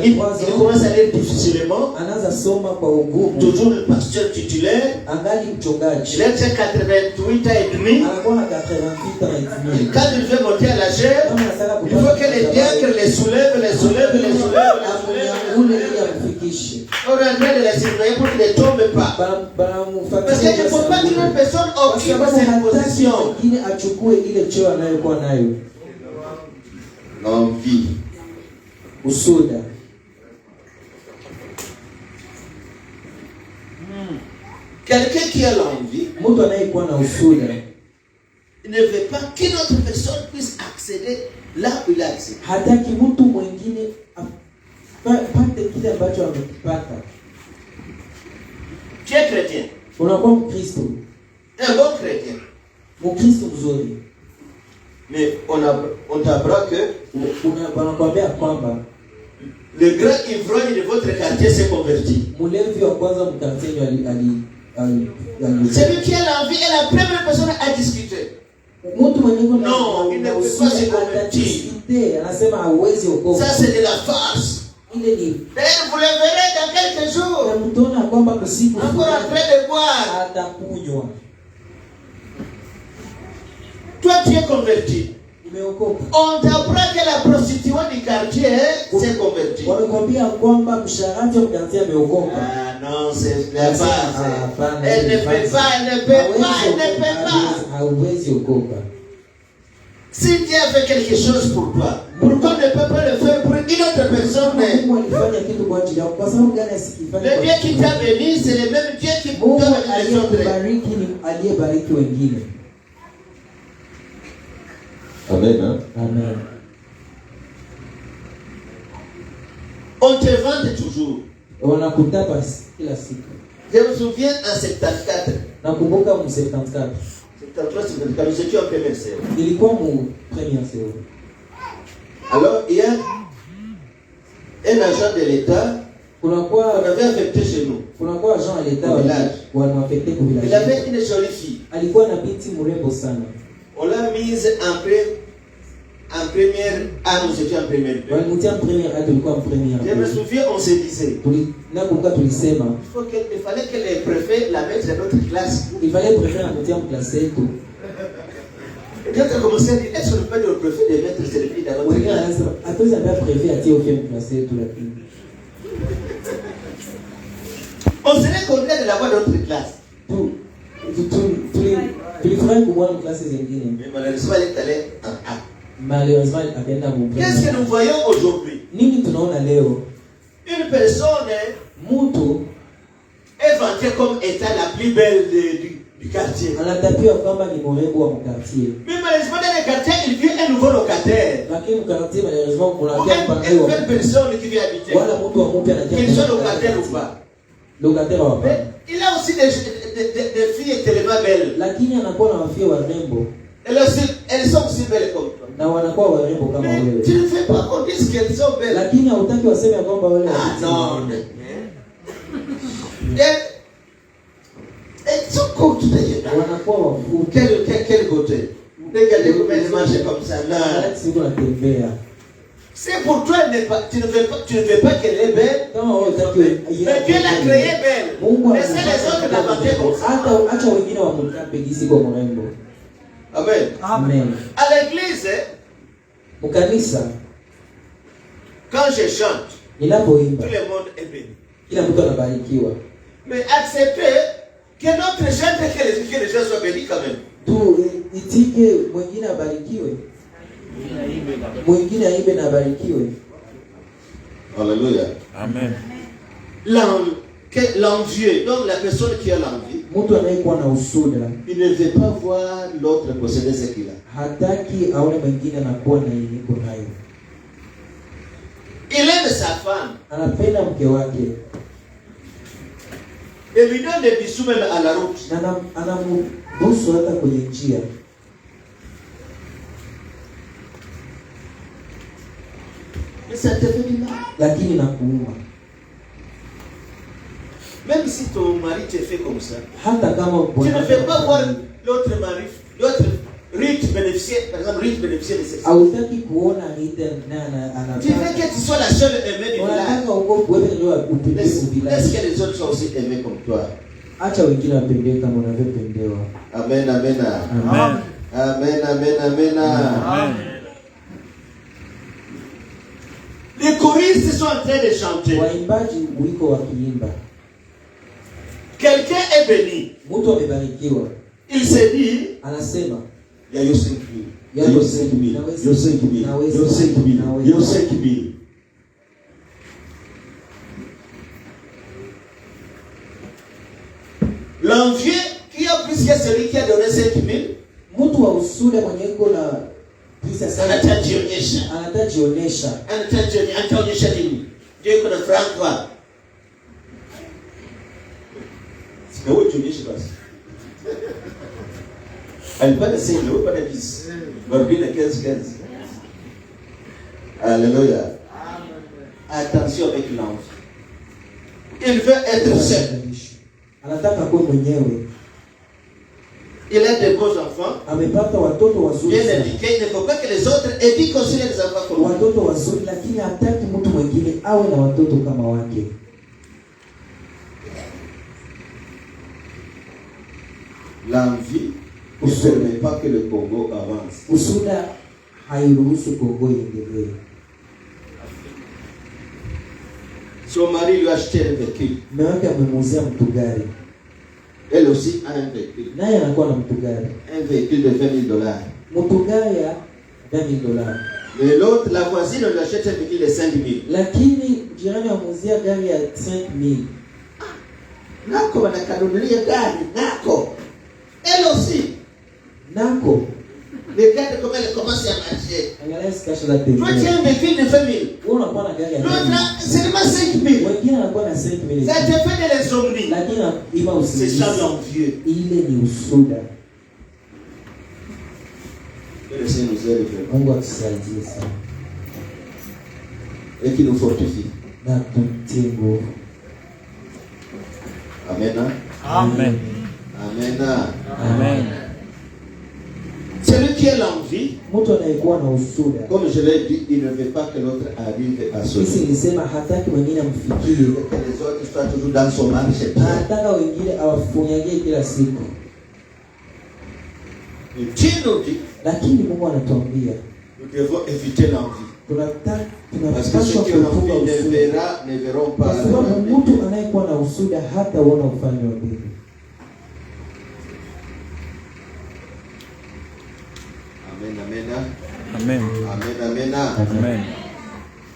Il commence à aller difficilement. Anaanza soma kwa ugumu. Toujours le pasteur titulaire. Angali mchungaji. Il a 88 ans et demi. Anakuwa na 88 ans et demi. Quand il veut monter à la chair, il faut que les diacres les soulèvent. On est en train de les surveiller pour qu'ils ne tombent pas. Parce qu'il ne faut pas qu'une personne occupe cette position. L'envie. Usuda. Quelqu'un qui a l'envie, il ne veut pas qu'une autre personne puisse accéder là où il a accès. Hataki mtu mwingine apate kile ambacho amekipata. Tu es chrétien. Unakuwa Mkristo. Un bon chrétien. Mkristo mzuri. Mais on t'apprend que wanakuambia kwamba le grand ivrogne de votre quartier s'est converti. Mlevi wa kwanza mkartieni Celui qui a l'envie est la première personne à discuter. Mtu mwenye kuna non, il ne peut pas se convertir. Anasema hawezi okoka. Ça c'est de la farce. Ile ni. D'ailleurs vous le verrez dans quelques jours. Na mtona kwamba msiku encore en train de boire. Atakunywa. Toi tu es converti. Umeokoka. On t'apprend que la prostituée du quartier s'est convertie. Wanakuambia kwamba msharati wa quartier ameokoka. Ah non, c'est la base. Elle ne peut pas. Hauwezi okoka. Si Dieu a fait quelque chose pour toi, pourquoi ne peut pas le faire pour une autre personne? Le Dieu qui t'a béni, c'est le même Dieu qui t'a béni les autres. Amen. Hein? Amen. On te vante toujours. Je me souviens en 74. Nakumbuka mu 74. 73, 74, nous étions en première série. Ilikuwa mu première série. Alors, il y a un agent de l'État qu'on avait affecté chez nous. Kunakuwa agent de l'État wanaffecté kwa village. Il avait une jolie fille. Alikuwa na binti mrembo sana. On l'a mise en première. Ah, nous étions en première. Je me souviens, on se disait. Il fallait que les préfets la mettent dans notre classe. Il fallait le préfet la mettre en classe. Et quand on a commencé à dire, est-ce qu'on peut le préfet de mettre cette fille dans notre classe? Après, ça va préfet à tirer au film classé tout la fille. On On serait content de l'avoir dans notre classe. Tulifurahi kumwona klasi zingine. Mais malheureusement, elle est allée en A. Malheureusement akaenda mubaya. Qu'est-ce que nous voyons aujourd'hui? Nini tunaona leo? Une personne Mtu est vantée comme étant la plus belle du quartier. anatapiwa kwamba ni mrembo wa quartier. Mais malheureusement, dans le quartier, il vient un nouveau locataire. Lakini quartier malheureusement kuna Ou pia une mpango. belle personne qui vient habiter. Wala mtu wa mpya anajaza. Qu'il soit locataire ou pas. Locataire wa Mais hapa. il a aussi des filles tellement belles. Lakini anakuwa na wafia warembo. Elles sont aussi belles comme toi. Na wanakuwa warembo kama Mais wewe. tu ne fais pas qu'on dise qu'elles sont belles. Lakini hautaki waseme kwamba wale Ah non. Elles sont courtes d'ailleurs. wanakuwa wafupi. Quel côté? Regardez comment elles marchent comme ça là. Siko natembea. C'est pour toi, tu ne veux pas qu'elle est belle. Kama wewe utaki Mais Dieu l'a créée belle. Mungu Laissez les autres l'inventer comme ça. hata wengine wamtape gisi kwa mrembo. Amen. Amen. À l'église, Ukanisa quand je chante, tout ninapoimba le monde est béni. kila mtu anabarikiwa. Mais acceptez que notre chante, que les gens soient bénis quand même. Tu itike mwingine abarikiwe. Mwingine aimbe na abarikiwe. Alléluia. Amen. L'envieux, donc la personne qui a l'envie, Mtu anayekuwa na usuda il ne veut pas voir l'autre posséder ce qu'il a. hataki aone mwingine anakuwa na iliko nayo. Il aime sa femme Anapenda mke wake et lui donne des bisous même à la route. na anambusu hata kwenye njia. Mais ça te fait du mal. Lakini nakuuma. Même si ton mari te fait comme ça, Hata kama tu ne fais pas voir l'autre mari, l'autre riche bénéficier, par exemple, riche bénéficier de cette. hautaki kuona Rita na Tu veux que tu sois la seule aimée du village. unataka uko wewe ndio upende Laisse village. que les autres soient aussi aimés comme toi. Acha wengine wapendee kama unavyopendewa. Amen, amen, Amen. amen, amen, amen. Amen. Les choristes sont en train de chanter. Waimbaji wiko wakiimba. Quelqu'un est béni. Mtu amebarikiwa. Il se dit, Anasema il y a eu 5 000. Il y a eu 5 000. Il y a eu 5 000. Il y a eu 5 000. Il y a eu 5 000. L'envieux qui a plus que celui qui a donné 5 000, mtu wa usuda mwenye iko na pesa sana anatajionyesha. anatajionyesha. Anataonyesha nini? Ndio iko na franc wapi? Sika wewe tuonyeshe basi. Alipata 5 000, wewe pata 10. Barbina 15. Alléluia. Attention avec l'envie. Il veut être seul. Anataka kuwa mwenyewe. Il a de beaux enfants. Amepata watoto wazuri. Bien éduqués. Il ne faut pas que les autres éduquent aussi les enfants comme lui. Watoto wazuri, lakini hataki mtu mwingine awe na watoto kama wake. L'envie ne permet pas que le Congo avance. Usuda hairuhusu Kongo iendelee. Son mari lui a acheté un véhicule. Mume wake amemuuzia mtu gari. Elle aussi a un véhicule. Naye anakuwa na mtu gari. Un véhicule de $20,000. Mtu gari ya $20,000. Mais l'autre, la voisine, lui achète un véhicule de 5 000. Lakini jirani amuuzia gari ya 5,000. Nako wanakanunulia gari, nako. Elle aussi. Nako. Regarde comment elle commence à marcher. Angalia sikasha za Toi, tembea. tu as un véhicule de 20 000. Wewe unakuwa na gari ya L'autre, 5,000. a seulement 5 000. Wengine anakuwa na 5,000. Ça te fait de l'insomnie. Lakini ima C'est usingizi. ça l'envieux. Ile ni usuda. Que le Seigneur nous aide vraiment. Mungu atusaidie sana. Et qu'il nous fortifie. Na tutie nguvu. Amen. Amen. Amen. Amen. Celui qui a l'envie, Mtu anayekuwa na usuda. comme je l'ai dit, il ne veut pas que l'autre arrive à son Sisi nilisema hataki wengine amfikie. que les autres soient toujours dans son marché. Anataka wengine awafunyagie kila siku. Dieu nous dit, Lakini Mungu anatuambia nous devons éviter l'envie. Parce que ceux qui ont envie ne verront pas. Kwa sababu mtu anayekuwa na usuda hata uona ufalme wa mbingu. Amen, amen. Amen. Amen, amen. Amen.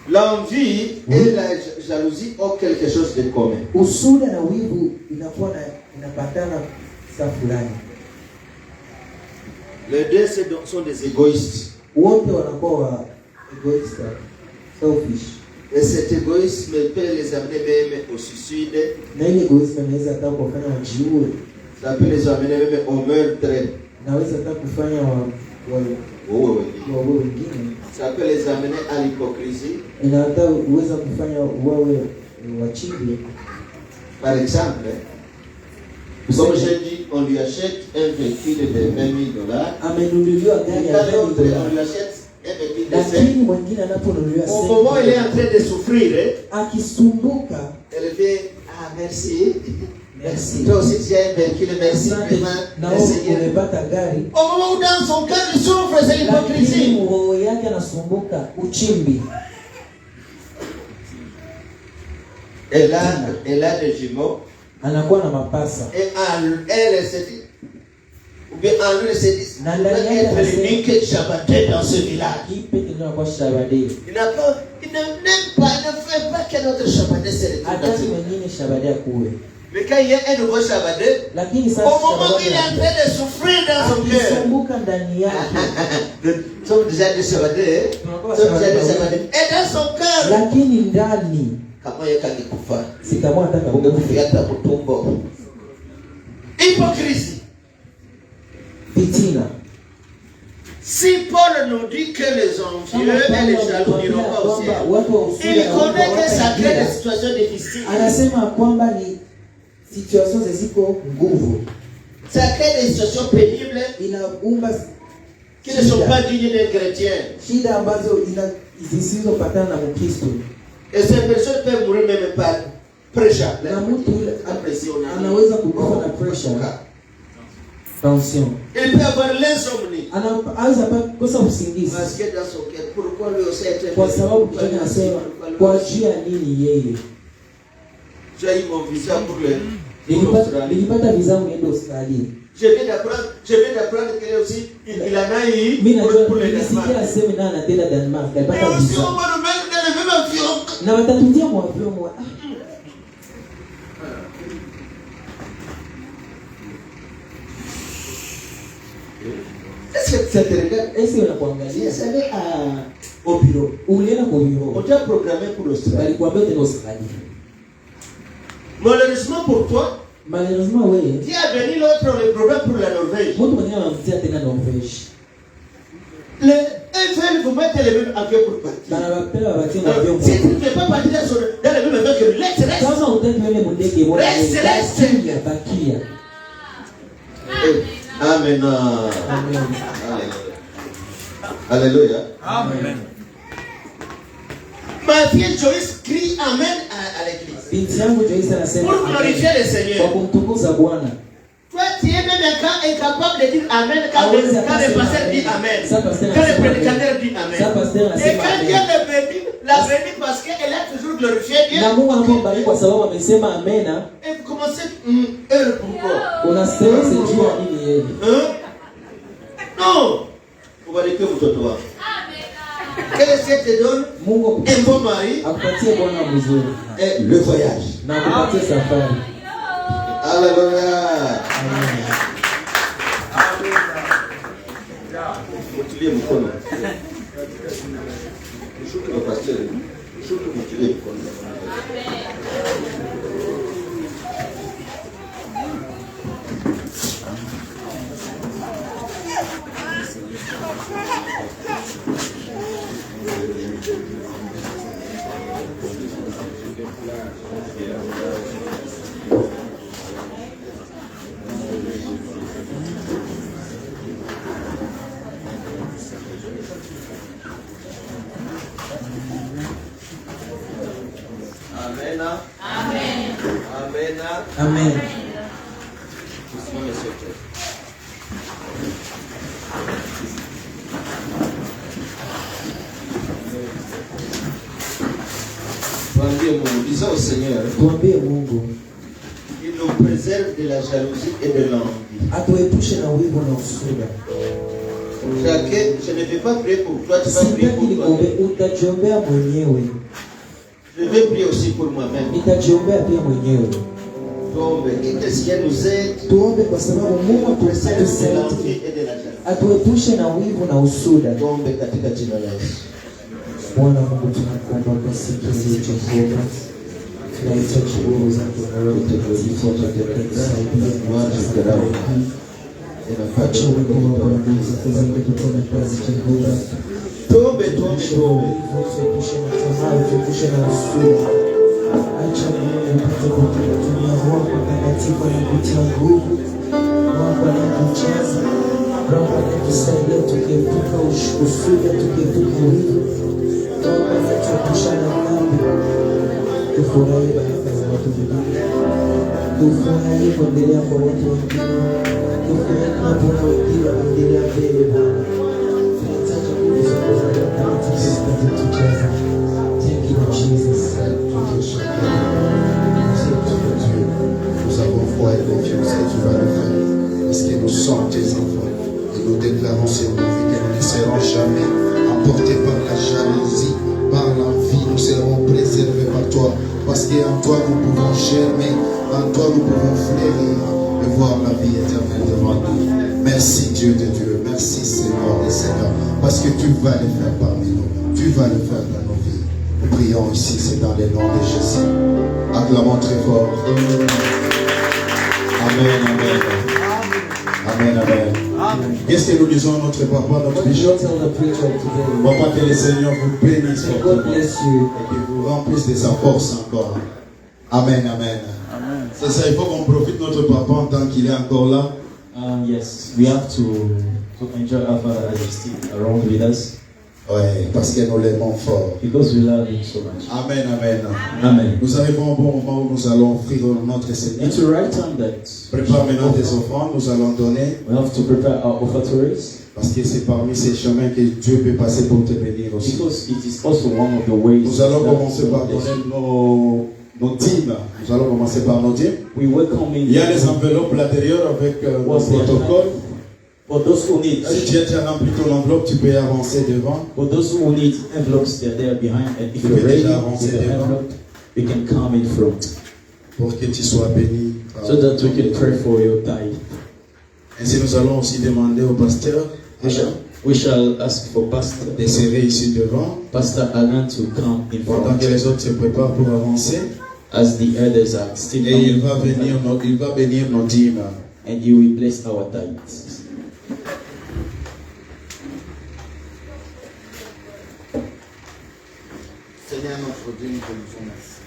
L'envie et la jalousie ont quelque chose de commun. Usuda na wivu inapatana saa fulani. Les deux sont des égoïstes. Wote wanakuwa egoist, selfish. Et cet égoïsme peut les amener même au suicide. Na ile egoism inaweza hata kufanya wajiue. Ça peut les amener même au meurtre. Naweza hata kufanya wengine. Ça peut les amener à l'hypocrisie. Inaweza kufanya wawe wachimbi. Par exemple, comme j'ai dit, on lui achète un véhicule de $20,000. Amenunuliwa gari ya $20,000. On lui achète un véhicule de Lakini mwingine anaponunuliwa $5,000. Au moment où il est en train de souffrir, akisumbuka, elle fait merci. Merci. Toi aussi tu as un véhicule, merci vraiment. Na wewe umepata gari. Au moment où dans son cœur il souffre, c'est l'hypocrisie. Lakini roho yake anasumbuka, uchimbi. Elle a des jumeaux. Anakuwa na mapasa. Et elle se dit, ou bien en lui se dit, Na il ndani doit yake être l'unique Shabbaté dans ce village. Kipe kinakuwa shabadi. Il n'aime pas, il ne fait pas qu'un autre Shabbaté se retrouve Hata dans ce village. mwingine shabadi akuwe. Mais quand il y a un nouveau Shabbaté, Lakini au sasa moment où il est en train de souffrir dans son cœur, akisumbuka ndani yake. nous sommes déjà des Shabbatés, nous sommes déjà des Shabbatés. Et dans son cœur, Lakini ndani kama yeye kangekufa, sikamwa hata ungekufa hata kutumbo. Hypocrisie. fitina. Si Paul nous dit que les envieux et les jaloux n'iront pas au ciel, il connaît que ça crée des situations difficiles. Anasema kwamba ni situation ziko nguvu. Ça crée des situations pénibles Inaumba qui ne sont pas dignes d'un chrétien. shida ambazo zisizopatana na Mkristo. Et ces personnes peuvent mourir même par pressure. Na mtu yule Pression. anaweza kukufa na pressure, tension. Il peut avoir l'insomnie. Anaweza kukosa usingizi. Parce que dans son cœur, pourquoi lui aussi être Kwa sababu kichwa kinasema kwa ajili ya nini yeye? J'ai eu mon visa pour l'Australie. Nilipata visa niende Australia. Je viens d'apprendre qu'il aussi il en a eu Mimi pour le nilisikia Danemark. aseme na anatenda Denmark, Et alipata aussi visa. on va nous mettre dans le même avion. Na watatutia mwavyo mwa. Est-ce que ça te regarde? Esi wanakuangalia. Vous savez, au bureau, Ulienda kwa on bureau. t'a programmé pour l'Australie. Walikuambia utaenda Australia. Malheureusement pour toi, Malheureusement wewe, tu as venu l'autre, le programme pour la Norvège. mtu mwingine anamtia tena Norvège. Ils veulent vous mettre les mêmes avions pour partir. Bana wapela wabatie mwavyo Si mwa. tu ne veux pas partir dans le même avion que lui, reste. Kama utaki wewe mundege moja. Reste. Bakia. Amen. Amen. Alléluia. Amen. Ma fille Joyce crie Amen à l'église. Binti yangu Joyce anasema Pour glorifier le Seigneur. kwa kumtukuza Bwana. Toi, tu es même incapable de dire Amen quand le pasteur dit Amen. Quand le prédicateur dit Amen. Et quand Dieu l'a béni parce qu'elle a toujours glorifié Dieu. Na Mungu anapobariki kwa sababu amesema amena. Et vous commencez, pourquoi? Unasema sijua nini yeye. Non. Ubariki mtoto wako. Que le Seigneur te donne Mungu un bon mari akupatie bwana mzuri et le voyage. na akupatie safari. Alléluia. Mutilie mkono. Shuka kwa pastor. Shuka mutilie mkono. Amen. Amen. Amen. Tusimame sote. Tuambie Mungu, disons au Seigneur, Tuambie Mungu il nous préserve de la jalousie et de l'envie. atuepushe na wivu na usuda. Jacques, je ne vais pas prier pour toi, tu vas prier Sitaki pour toi. nikuombe, utajiombea mwenyewe. Je vais prier aussi pour moi-même. Nitajiombea pia mwenyewe. Tombe, qu'est-ce qui nous aide? Tuombe kwa sababu Mungu Préserve de atusaidie, l'envie et de la jalousie. atuepushe na wivu na usuda. Tombe katika jina la Yesu. Bwana Mungu, tunakuomba kwa siku hii Jehova, tunahitaji nguvu zako na Roho Mtakatifu atatusaidia acha uwepo wako na nguvu zako zende kutenda kazi Jehova. Tombe. Tuepushe na tamaa, tuepushe na usuda. Acha Mungu upate kutumia Roho Mtakatifu na kutia nguvu, Roho anayetujaza, Roho anayetusaidia tukiepuka usuda, tukiepuka wivu, Roho anayetuepusha na dhambi. Tufurahi baraka za watu wengine, tufurahi kuendelea kwa watu wengine, tufurahi tunapoona wengine wanaendelea mbele. Bwana, tunahitaji nguvu zako za Roho Mtakatifu zitatujaza. Thank you Jesus. Nous avons foi et confiance que tu vas le faire. Parce que nous sommes tes enfants. Et nous déclarons sur nos vies que nous ne serons jamais emportés par la jalousie, par l'envie. Nous serons préservés par toi. Parce qu'en toi nous pouvons germer, en toi nous pouvons fleurir et voir la vie éternelle devant nous. Merci Dieu de Dieu. Merci Seigneur des Seigneurs. Parce que tu vas le faire parmi nous. Tu vas le faire dans nos vies. Nous prions ici, c'est dans le nom de Jésus. Acclamons très fort. Amen, amen. Amen, amen. Qu'est-ce que nous disons à notre papa, notre bishop? Tell the preacher today, Papa, que le Seigneur vous bénisse God fortement bless you. et qu'il vous remplisse de sa force encore. Amen, amen. Amen. C'est ça, il faut qu'on profite de notre papa en tant qu'il est encore là. Yes, we have to enjoy our Father as he's still around with us Ouais, parce que nous l'aimons fort. because we love him so much. Amen, amen. Amen. Nous arrivons au bon moment où nous allons offrir notre Seigneur. It's the right time that Prépare maintenant tes offrandes, nous allons donner. we have to prepare our offertories Parce que c'est parmi ces chemins que Dieu peut passer pour te bénir aussi. because it is also one of the ways Nous allons that commencer par donner nos dîmes. Nous allons commencer par nos dîmes. we welcome in. Il y a les enveloppes à l'intérieur avec le protocole. For those who need, Si tu as déjà rempli ton enveloppe, tu peux avancer devant. for those who need envelopes, they're there behind, and if Tu you're peux ready déjà with avancer the devant. envelope, you can come in front Pour que tu sois béni. so that we can pray for your tithe. Ainsi, nous allons aussi demander au pasteur We shall ask for Pastor d'insérer ici devant. Alan to come in Pendant front que les autres se préparent pour avancer. as the others are still Et il coming, va bénir nos dîmes. and you will bless our tithes. Seigneur notre Dieu, nous te disons merci.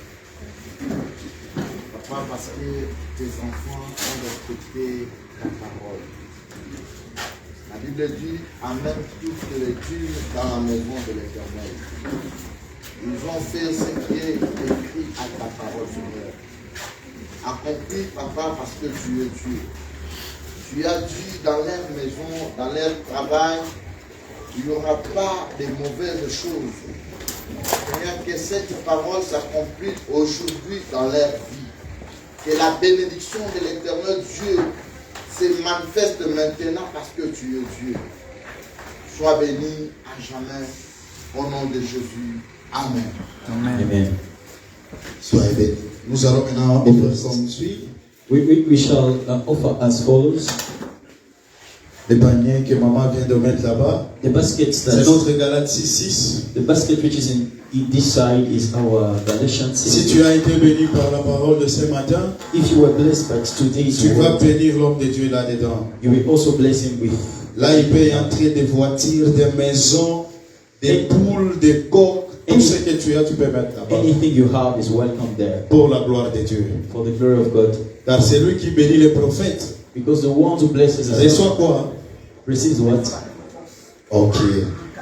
Papa, parce que tes enfants ont respecté ta parole. La Bible dit, amène toutes les dîmes dans la maison de l'Éternel. Ils ont fait ce qui est écrit à ta parole, Seigneur. Accomplis, Papa, parce que tu es Dieu. Tu as dit dans leur maison, dans leur travail, il n'y aura pas de mauvaises choses. Seigneur, que cette parole s'accomplisse aujourd'hui dans leur vie. Que la bénédiction de l'Éternel Dieu se manifeste maintenant parce que tu es Dieu. Sois béni à jamais au nom de Jésus. Amen. Amen. Soyez bénis. Nous allons maintenant offrir comme suit. We shall offer as follows. Les paniers que maman vient de mettre là-bas. The baskets C'est that notre Galate 6:6. the basket which is in this side is our Galatians Si 6. tu as été béni par la parole de ce matin, If you were blessed by today's tu vas word, bénir l'homme de Dieu là-dedans. you will also bless him with. Là, il peut y entrer des voitures, des maisons, des poules, des coqs. Tout ce que tu as, tu peux mettre là-bas. Anything you have is welcome there Pour la gloire de Dieu. for the glory of God. Car c'est lui qui bénit les prophètes. Because the one who blesses us Reçois quoi? receives what? Ok.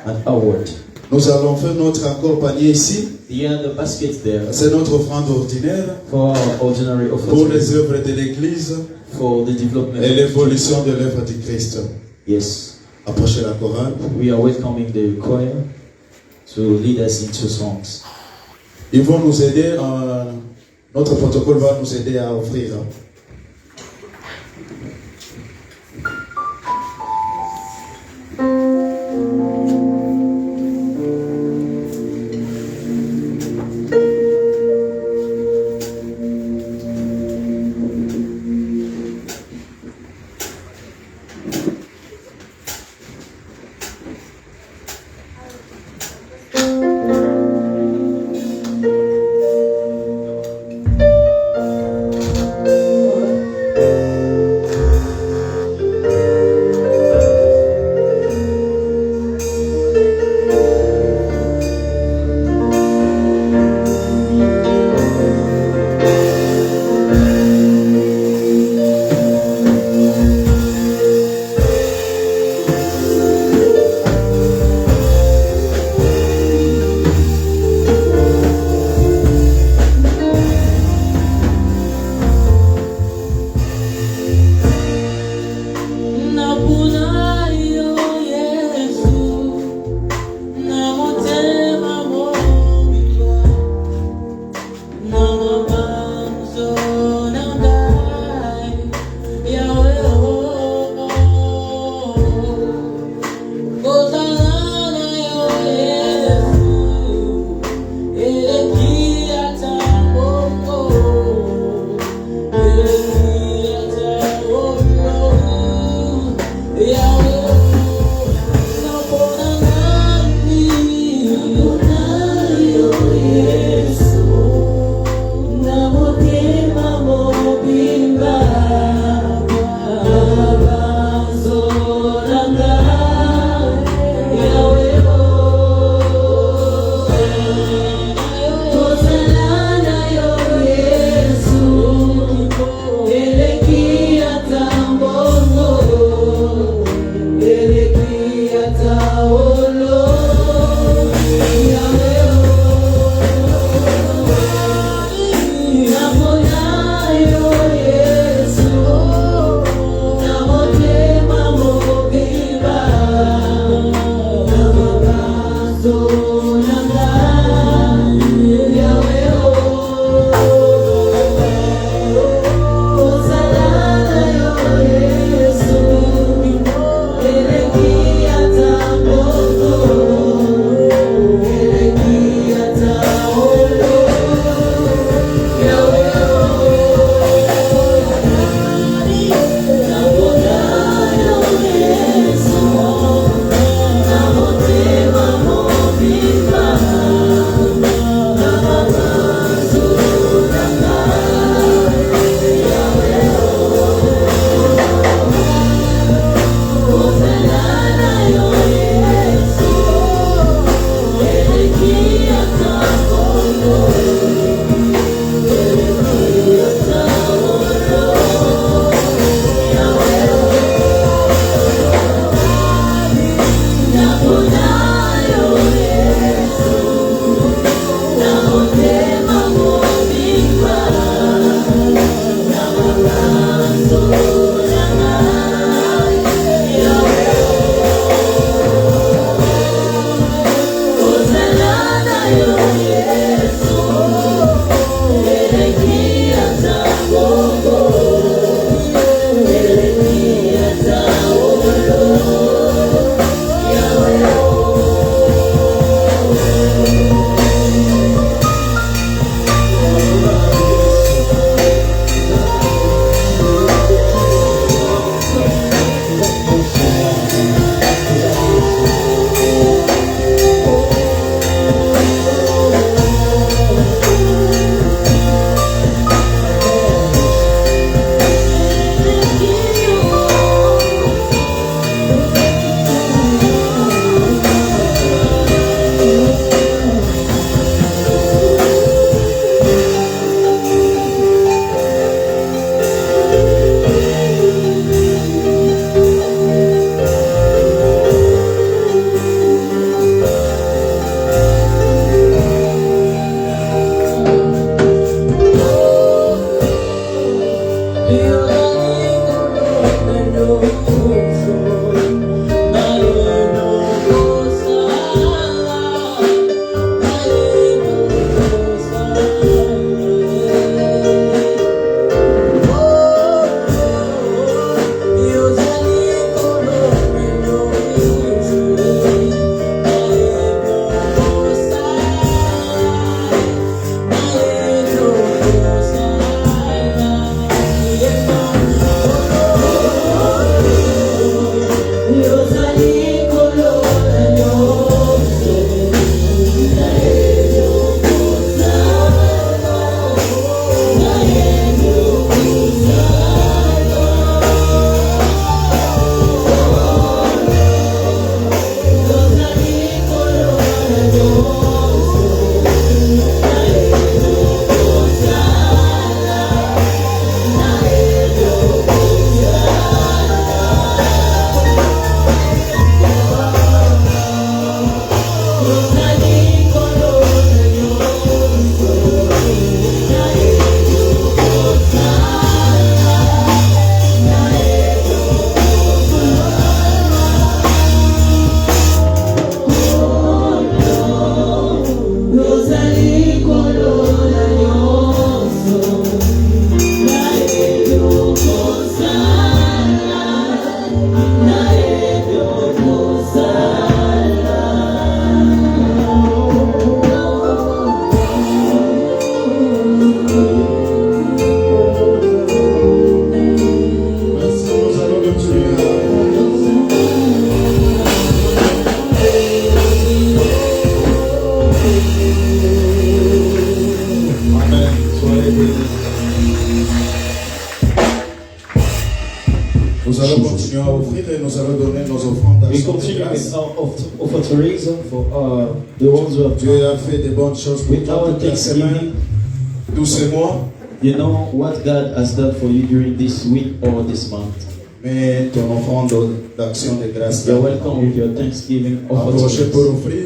An award. Nous allons faire notre accord panier ici. The other baskets there C'est notre offrande ordinaire for our ordinary pour offering, les œuvres de l'Église for the development. et l'évolution de l'œuvre du Christ. Yes, Approchez la chorale. we are welcoming the choir to lead us into songs. Ils vont nous aider, notre protocole va nous aider à offrir. allons continuer à offrir et nous allons donner nos offrandes We d'action de continue with grâce. our offerings for the ones who have Dieu a fait de bonnes choses pour with toi our toute la semaine, Thanksgiving. tous ces mois. You know what God has done for you during this week or this month. Mais ton offrande d'action de grâce, You're welcome with your Thanksgiving approchez pour offerings. offrir.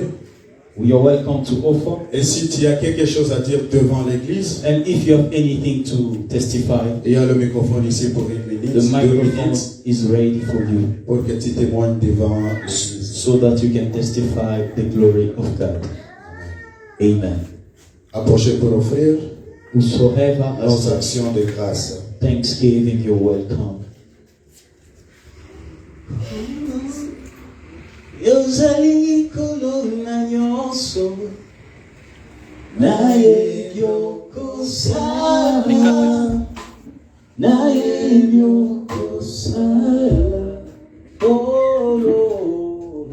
You're welcome to offer. Et si tu as quelque chose à dire devant l'église, And if you have anything to testify, il y a le microphone ici pour une minute, the 2 microphone minutes, is ready for you pour que tu témoignes devant l'église. so that you can testify the glory of God. Amen. Approchez pour offrir Whosoever nos has actions de grâce. Thanksgiving, you're welcome. Yozali kolona nyonso naye yokosala naye yokosala oh Lord,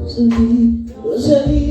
Yozali